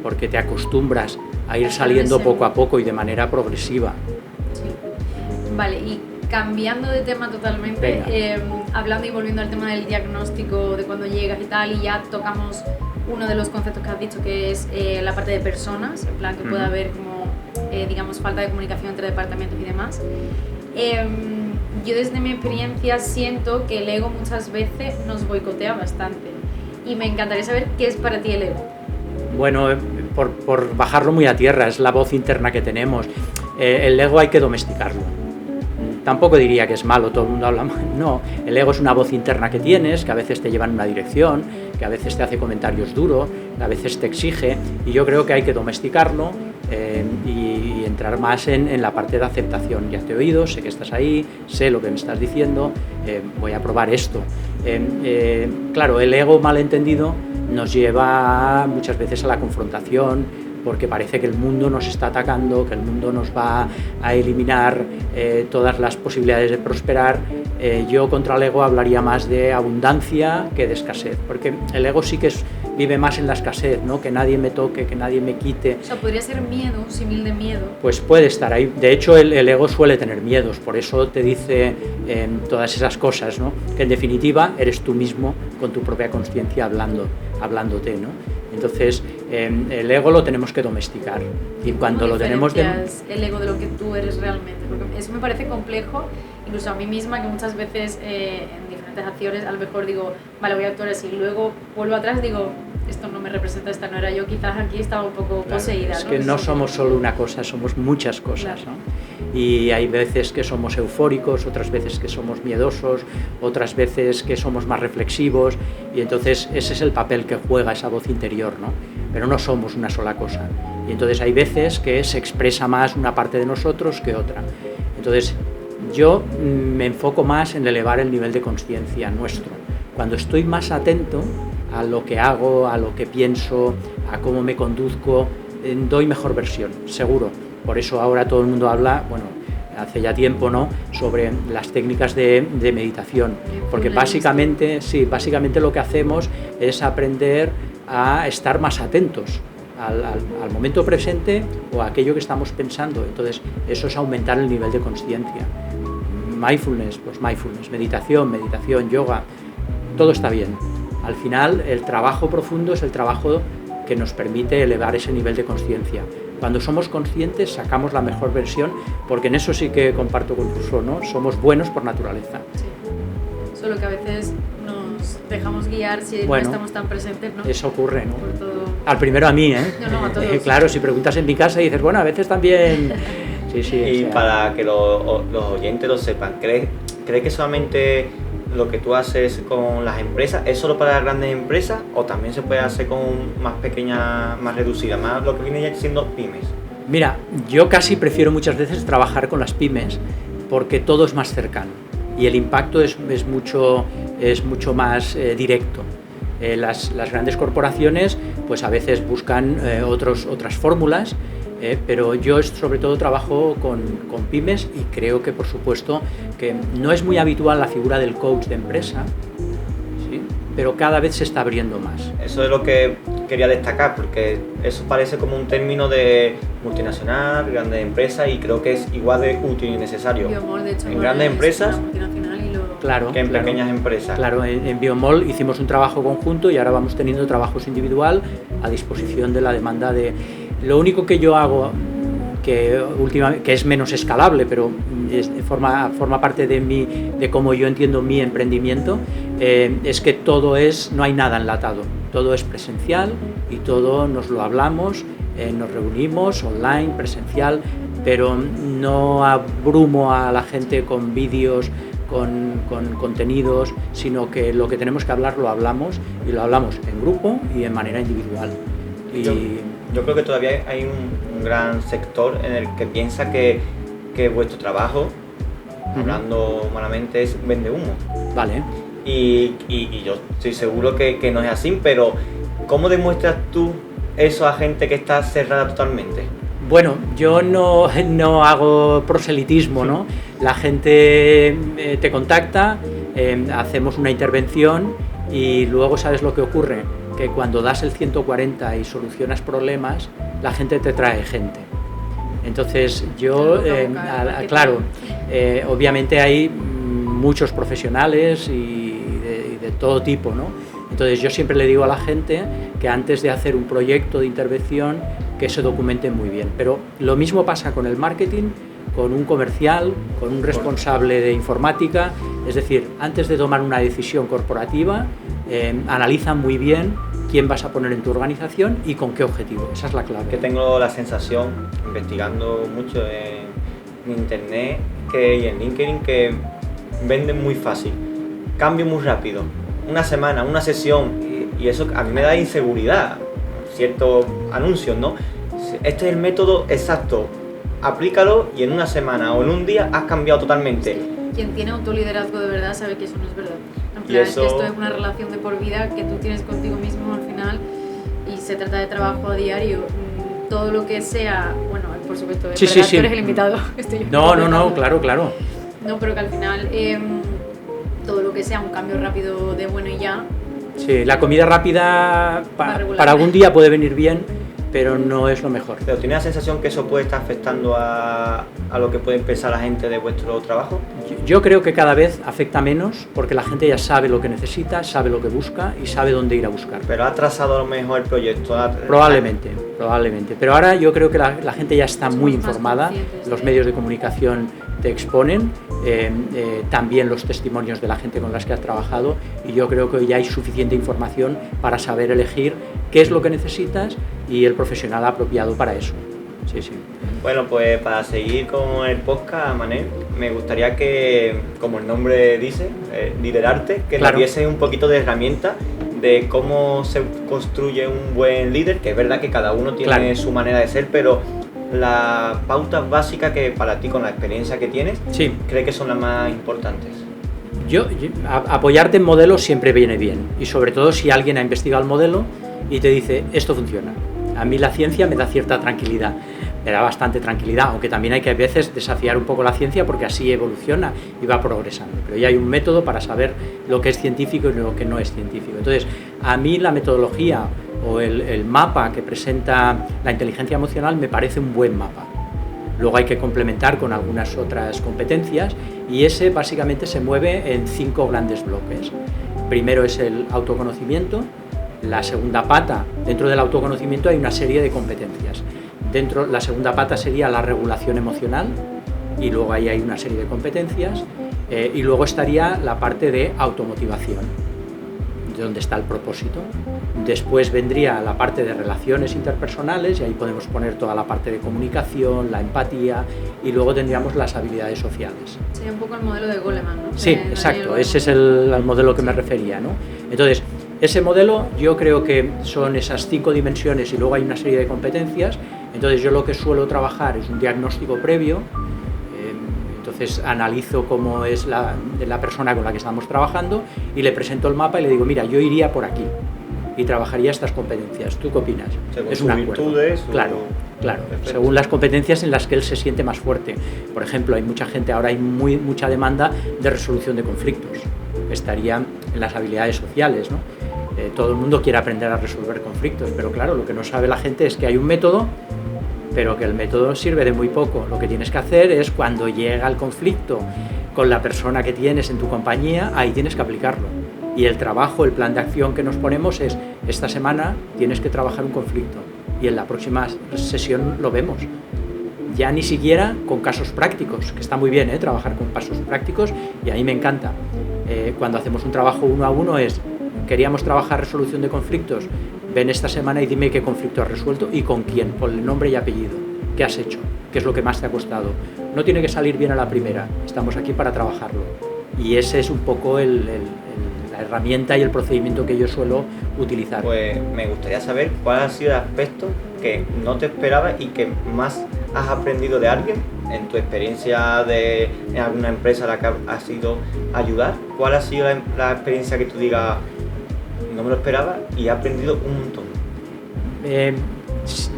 porque te acostumbras a ir saliendo poco a poco y de manera progresiva. Sí. Vale, y cambiando de tema totalmente, hablando y volviendo al tema del diagnóstico, de cuando llegas y tal, y ya tocamos uno de los conceptos que has dicho, que es la parte de personas, en plan que puede haber como, digamos, falta de comunicación entre departamentos y demás. Yo desde mi experiencia siento que el ego muchas veces nos boicotea bastante y me encantaría saber qué es para ti el ego. Bueno, por bajarlo muy a tierra, es la voz interna que tenemos. El ego hay que domesticarlo. Tampoco diría que es malo, todo el mundo habla mal. No, el ego es una voz interna que tienes, que a veces te lleva en una dirección, que a veces te hace comentarios duros, que a veces te exige, y yo creo que hay que domesticarlo y entrar más en la parte de aceptación. Ya te he oído, sé que estás ahí, sé lo que me estás diciendo, voy a probar esto. Claro, el ego malentendido nos lleva muchas veces a la confrontación, porque parece que el mundo nos está atacando, que el mundo nos va a eliminar todas las posibilidades de prosperar. Yo contra el ego hablaría más de abundancia que de escasez, porque el ego sí que vive más en la escasez, ¿no? Que nadie me toque, que nadie me quite. O sea, podría ser miedo, un símil de miedo. Pues puede estar ahí. De hecho, el ego suele tener miedos, por eso te dice todas esas cosas, ¿no? Que en definitiva eres tú mismo con tu propia consciencia hablándote, ¿no? Entonces, el ego lo tenemos que domesticar. Y cuando lo tenemos... el ego de lo que tú eres realmente? Porque eso me parece complejo, incluso a mí misma, que muchas veces en diferentes acciones a lo mejor digo, vale, voy a actuar así, luego vuelvo atrás, digo, esto no me representa, esta no era yo, quizás aquí estaba un poco poseída. Es que no somos solo una cosa, somos muchas cosas, claro. ¿no? Y hay veces que somos eufóricos, otras veces que somos miedosos, otras veces que somos más reflexivos, y entonces ese es el papel que juega esa voz interior, ¿no? Pero no somos una sola cosa. Y entonces hay veces que se expresa más una parte de nosotros que otra. Entonces yo me enfoco más en elevar el nivel de conciencia nuestro. Cuando estoy más atento a lo que hago, a lo que pienso, a cómo me conduzco, doy mejor versión, seguro. Por eso ahora todo el mundo habla, bueno, hace ya tiempo, ¿no?, sobre las técnicas de meditación, porque básicamente lo que hacemos es aprender a estar más atentos al momento presente o a aquello que estamos pensando. Entonces eso es aumentar el nivel de conciencia. Mindfulness, pues mindfulness, meditación, yoga, todo está bien. Al final el trabajo profundo es el trabajo que nos permite elevar ese nivel de conciencia. Cuando somos conscientes sacamos la mejor versión, porque en eso sí que comparto con Rousseau, ¿no? Somos buenos por naturaleza. Sí. Solo que a veces nos dejamos guiar si no estamos tan presentes, ¿no? Eso ocurre, ¿no? Por todo. Al primero a mí, ¿eh? No, a todos. Claro, si preguntas en mi casa y dices, bueno, a veces también... Sí, y o sea... para que los oyentes lo sepan, ¿crees que solamente lo que tú haces con las empresas es solo para las grandes empresas o también se puede hacer con más pequeñas, más reducidas, más lo que viene ya siendo pymes? Mira, yo casi prefiero muchas veces trabajar con las pymes porque todo es más cercano y el impacto es mucho más directo. Las grandes corporaciones pues a veces buscan otras fórmulas, pero yo sobre todo trabajo con pymes y creo que por supuesto que no es muy habitual la figura del coach de empresa, ¿sí?, pero cada vez se está abriendo más. Eso es lo que quería destacar, porque eso parece como un término de multinacional, grandes empresas, y creo que es igual de útil y necesario Biomol, de hecho, en grandes empresas que en pequeñas empresas. Claro, en Biomol hicimos un trabajo conjunto y ahora vamos teniendo trabajos individual a disposición de la demanda de... Lo único que yo hago, que es menos escalable, pero forma parte de cómo yo entiendo mi emprendimiento, es que no hay nada enlatado, todo es presencial y todo nos lo hablamos, nos reunimos online, presencial, pero no abrumo a la gente con vídeos, con contenidos, sino que lo que tenemos que hablar lo hablamos, y lo hablamos en grupo y en manera individual. Yo creo que todavía hay un gran sector en el que piensa que vuestro trabajo, hablando malamente, es vende humo. Vale. Y yo estoy seguro que no es así, pero ¿cómo demuestras tú eso a gente que está cerrada totalmente? Bueno, yo no hago proselitismo, ¿no? La gente te contacta, hacemos una intervención y luego ¿sabes lo que ocurre? Que cuando das el 140 y solucionas problemas, la gente te trae gente. Entonces yo, claro, obviamente hay muchos profesionales y de todo tipo, ¿no? Entonces yo siempre le digo a la gente que antes de hacer un proyecto de intervención, que se documente muy bien. Pero lo mismo pasa con el marketing, con un comercial, con un responsable de informática. Es decir, antes de tomar una decisión corporativa, analiza muy bien quién vas a poner en tu organización y con qué objetivo. Esa es la clave. Que tengo la sensación, investigando mucho en internet y en LinkedIn, que venden muy fácil, cambio muy rápido, una semana, una sesión, y eso a mí me da inseguridad, ciertos anuncios, ¿no? Este es el método exacto, aplícalo y en una semana o en un día has cambiado totalmente. Sí. Quien tiene autoliderazgo de verdad sabe que eso no es verdad. En plan, es que esto es una relación de por vida que tú tienes contigo mismo al final, y se trata de trabajo a diario. Todo lo que sea, bueno, por supuesto, sí, verdad, sí. tú eres el invitado. No, claro. No, pero que al final todo lo que sea un cambio rápido de bueno y ya. Sí, la comida rápida para algún día puede venir bien, pero no es lo mejor. ¿Pero tienes la sensación que eso puede estar afectando a lo que puede pensar la gente de vuestro trabajo? Yo creo que cada vez afecta menos, porque la gente ya sabe lo que necesita, sabe lo que busca y sabe dónde ir a buscar. ¿Pero ha trazado a lo mejor el proyecto? Probablemente. Pero ahora yo creo que la gente ya está muy informada, los medios de comunicación te exponen también los testimonios de la gente con las que has trabajado, y yo creo que ya hay suficiente información para saber elegir qué es lo que necesitas y el profesional apropiado para eso. Sí, sí. Bueno, pues para seguir con el podcast, Manel, me gustaría que, como el nombre dice, liderarte, que Claro. nos diese un poquito de herramientas de cómo se construye un buen líder, que es verdad que cada uno tiene Claro. su manera de ser, pero las pautas básicas que para ti, con la experiencia que tienes, Sí. crees que son las más importantes. Apoyarte en modelos siempre viene bien, y sobre todo si alguien ha investigado el modelo y te dice esto funciona. A mí la ciencia me da cierta tranquilidad, me da bastante tranquilidad, aunque también hay que a veces desafiar un poco la ciencia porque así evoluciona y va progresando, pero ya hay un método para saber lo que es científico y lo que no es científico. Entonces, a mí la metodología o el mapa que presenta la inteligencia emocional me parece un buen mapa. Luego hay que complementar con algunas otras competencias, y ese básicamente se mueve en 5 grandes bloques. Primero es el autoconocimiento. La segunda pata, dentro del autoconocimiento hay una serie de competencias. La segunda pata sería la regulación emocional, y luego ahí hay una serie de competencias, y luego estaría la parte de automotivación, de donde está el propósito. Después vendría la parte de relaciones interpersonales, y ahí podemos poner toda la parte de comunicación, la empatía, y luego tendríamos las habilidades sociales. Sería un poco el modelo de Goleman, ¿no? Sí, De Daniel exacto, Goleman. ese es el modelo que me refería, ¿no? Entonces, ese modelo yo creo que son esas 5 dimensiones y luego hay una serie de competencias. Entonces yo lo que suelo trabajar es un diagnóstico previo. Entonces analizo cómo es la persona con la que estamos trabajando y le presento el mapa y le digo, mira, yo iría por aquí y trabajaría estas competencias. ¿Tú qué opinas? Según Es sus un acuerdo. virtudes, Claro, Perfecto. según las competencias en las que él se siente más fuerte. Por ejemplo, hay mucha gente, ahora hay mucha demanda de resolución de conflictos. Estaría en las habilidades sociales, ¿no? Todo el mundo quiere aprender a resolver conflictos, pero claro, lo que no sabe la gente es que hay un método, pero que el método sirve de muy poco. Lo que tienes que hacer es, cuando llega el conflicto con la persona que tienes en tu compañía, ahí tienes que aplicarlo. Y el trabajo, el plan de acción que nos ponemos es, esta semana tienes que trabajar un conflicto y en la próxima sesión lo vemos. Ya ni siquiera con casos prácticos, que está muy bien, trabajar con casos prácticos, y a mí me encanta. Cuando hacemos un trabajo 1 a 1 es, queríamos trabajar resolución de conflictos, ven esta semana y dime qué conflicto has resuelto y con quién, ponle nombre y apellido, qué has hecho, qué es lo que más te ha costado. No tiene que salir bien a la primera, estamos aquí para trabajarlo. Y ese es un poco la herramienta y el procedimiento que yo suelo utilizar. Pues me gustaría saber cuál ha sido el aspecto que no te esperabas y que más has aprendido de alguien en tu experiencia en alguna empresa a la que has ido a ayudar. ¿Cuál ha sido la experiencia que tú digas, no me lo esperaba y he aprendido un montón?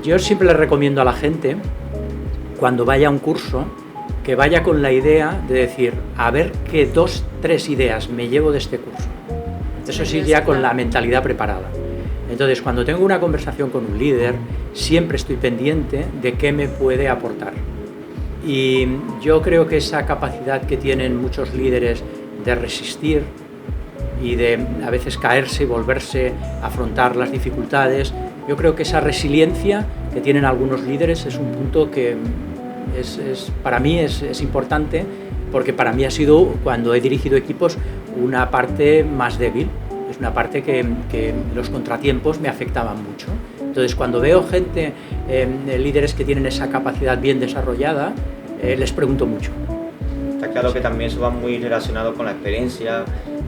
Yo siempre le recomiendo a la gente, cuando vaya a un curso, que vaya con la idea de decir, a ver qué 2, 3 ideas me llevo de este curso. Eso sí, ya con la mentalidad preparada. Entonces, cuando tengo una conversación con un líder, siempre estoy pendiente de qué me puede aportar. Y yo creo que esa capacidad que tienen muchos líderes de resistir y de a veces caerse y volverse a afrontar las dificultades, yo creo que esa resiliencia que tienen algunos líderes es un punto que para mí es importante, porque para mí ha sido, cuando he dirigido equipos, una parte más débil. Es una parte que los contratiempos me afectaban mucho. Entonces, cuando veo gente, líderes que tienen esa capacidad bien desarrollada, les pregunto mucho. Está claro que también eso va muy relacionado con la experiencia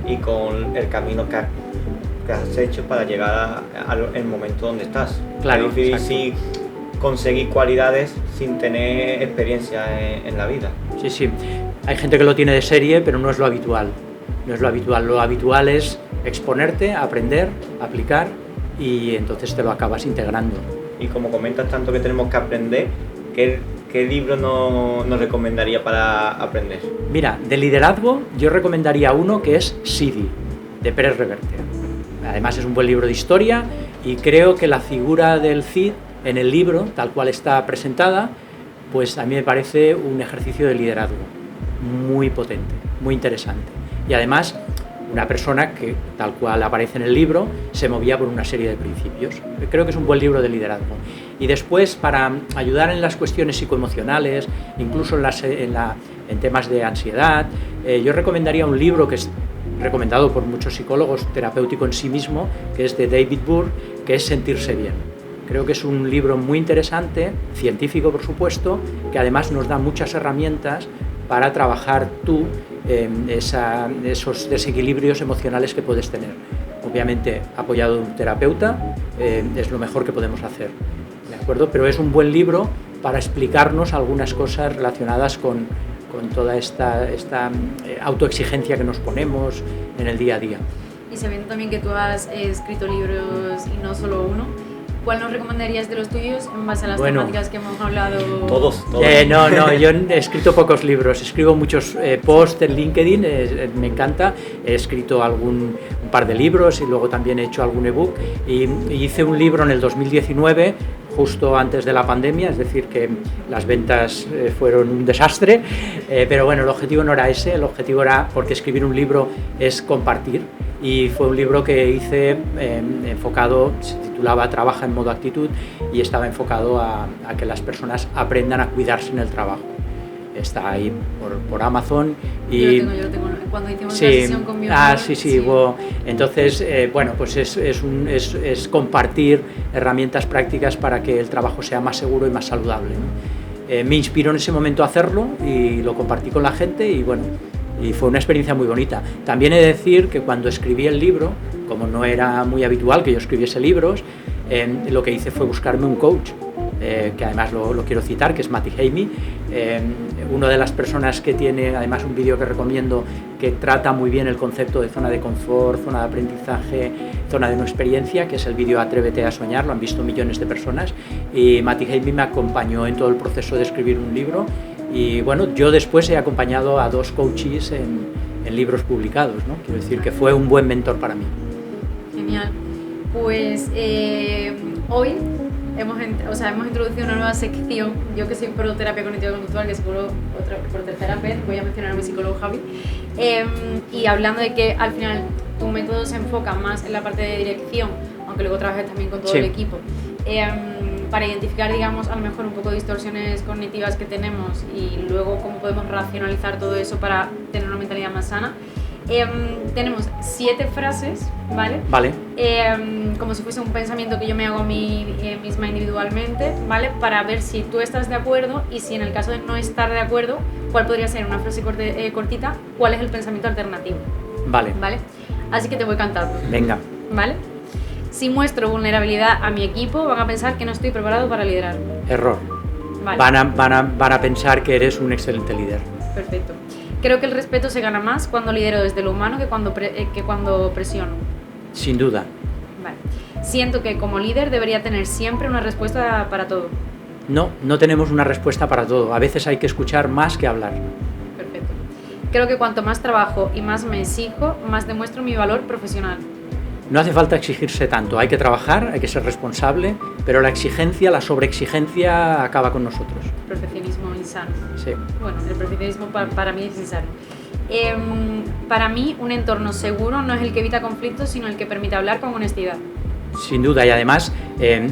y con el camino que has hecho para llegar al momento donde estás. Claro, es difícil exacto. Conseguir cualidades sin tener experiencia en la vida. Sí, sí. Hay gente que lo tiene de serie, pero no es lo habitual. No es lo habitual. Lo habitual es exponerte, aprender, aplicar, y entonces te lo acabas integrando. Y como comentas tanto que tenemos que aprender, ¿qué libro nos recomendaría para aprender? Mira, de liderazgo yo recomendaría uno que es Sidi, de Pérez Reverte. Además es un buen libro de historia, y creo que la figura del Cid en el libro, tal cual está presentada, pues a mí me parece un ejercicio de liderazgo muy potente, muy interesante. Y además una persona que, tal cual aparece en el libro, se movía por una serie de principios. Creo que es un buen libro de liderazgo. Y después, para ayudar en las cuestiones psicoemocionales, incluso en temas de ansiedad, yo recomendaría un libro que es recomendado por muchos psicólogos, terapéutico en sí mismo, que es de David Burke, que es Sentirse bien. Creo que es un libro muy interesante, científico por supuesto, que además nos da muchas herramientas para trabajar tú esos desequilibrios emocionales que puedes tener. Obviamente, apoyado de un terapeuta, es lo mejor que podemos hacer, ¿de acuerdo? Pero es un buen libro para explicarnos algunas cosas relacionadas con toda esta autoexigencia que nos ponemos en el día a día. Y sabiendo también que tú has escrito libros y no solo uno, ¿cuál nos recomendarías de los tuyos en base a las temáticas que hemos hablado? Todos. No, yo he escrito pocos libros, escribo muchos posts en LinkedIn, me encanta, he escrito un par de libros y luego también he hecho algún ebook y hice un libro en el 2019, justo antes de la pandemia, es decir, que las ventas fueron un desastre, pero bueno, el objetivo no era ese, el objetivo era, porque escribir un libro es compartir, y fue un libro que hice enfocado, se titulaba Trabaja en modo actitud, y estaba enfocado a que las personas aprendan a cuidarse en el trabajo. Está ahí por Amazon. Y yo lo tengo. Cuando hicimos la sesión con mi autor, sí. Entonces, bueno, pues es compartir herramientas prácticas para que el trabajo sea más seguro y más saludable, ¿no? Me inspiró en ese momento a hacerlo y lo compartí con la gente y bueno, y fue una experiencia muy bonita. También he de decir que cuando escribí el libro, como no era muy habitual que yo escribiese libros, lo que hice fue buscarme un coach, que además lo quiero citar, que es Matty Hamey, una de las personas que tiene además un vídeo que recomiendo, que trata muy bien el concepto de zona de confort, zona de aprendizaje, zona de no experiencia, que es el vídeo Atrévete a soñar, lo han visto millones de personas, y Matty Hamey me acompañó en todo el proceso de escribir un libro. Y bueno, yo después he acompañado a 2 coaches en libros publicados, ¿no? Quiero decir que fue un buen mentor para mí. Genial. Pues hoy hemos introducido una nueva sección. Yo que soy pro terapia cognitivo-conductual, que seguro por tercera vez voy a mencionar a mi psicólogo Javi. Y hablando de que al final tu método se enfoca más en la parte de dirección, aunque luego trabajes también con todo el equipo. Para identificar, digamos, a lo mejor un poco de distorsiones cognitivas que tenemos y luego cómo podemos racionalizar todo eso para tener una mentalidad más sana. Tenemos 7 frases, ¿vale? Vale. Como si fuese un pensamiento que yo me hago a mí misma individualmente, ¿vale? Para ver si tú estás de acuerdo y si en el caso de no estar de acuerdo, cuál podría ser una frase cortita, cuál es el pensamiento alternativo. Vale. ¿Vale? Así que te voy cantando. Venga. ¿Vale? Si muestro vulnerabilidad a mi equipo, van a pensar que no estoy preparado para liderar. Error. Vale. Van a pensar que eres un excelente líder. Perfecto. Creo que el respeto se gana más cuando lidero desde lo humano que cuando presiono. Sin duda. Vale. Siento que como líder debería tener siempre una respuesta para todo. No tenemos una respuesta para todo. A veces hay que escuchar más que hablar. Perfecto. Creo que cuanto más trabajo y más me exijo, más demuestro mi valor profesional. No hace falta exigirse tanto, hay que trabajar, hay que ser responsable, pero la exigencia, la sobreexigencia acaba con nosotros. Perfeccionismo insano. Sí. Bueno, el perfeccionismo para mí es insano. Para mí, un entorno seguro no es el que evita conflictos, sino el que permite hablar con honestidad. Sin duda, y además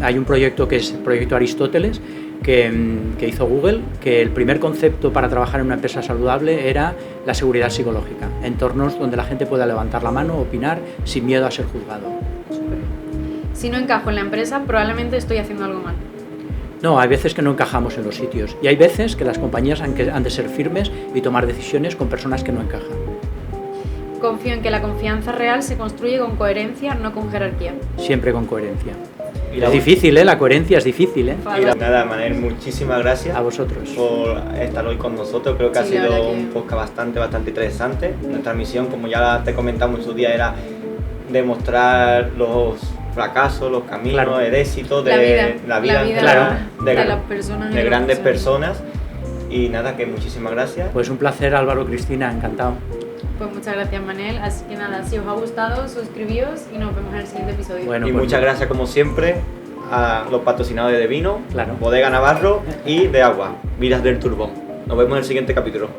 hay un proyecto que es el proyecto Aristóteles, que hizo Google, que el primer concepto para trabajar en una empresa saludable era la seguridad psicológica, entornos donde la gente pueda levantar la mano, opinar, sin miedo a ser juzgado. Súper. Si no encajo en la empresa, probablemente estoy haciendo algo mal. No, hay veces que no encajamos en los sitios y hay veces que las compañías han de ser firmes y tomar decisiones con personas que no encajan. Confío en que la confianza real se construye con coherencia, no con jerarquía. Siempre con coherencia. Es difícil, la coherencia es difícil. Y nada, Manel, muchísimas gracias a vosotros por estar hoy con nosotros. Creo que ha sido un podcast bastante interesante. Nuestra misión, como ya te comentamos en su día, era demostrar los fracasos, los caminos, el éxito de la vida de las personas, de grandes personas. Y nada, que muchísimas gracias. Pues un placer, Álvaro, Cristina, encantado. Pues muchas gracias, Manel. Así que nada, si os ha gustado, suscribíos y nos vemos en el siguiente episodio. Bueno, y pues muchas gracias, como siempre, a los patrocinadores de vino, Bodega Navarro y de agua, Vidas del Turbón. Nos vemos en el siguiente capítulo.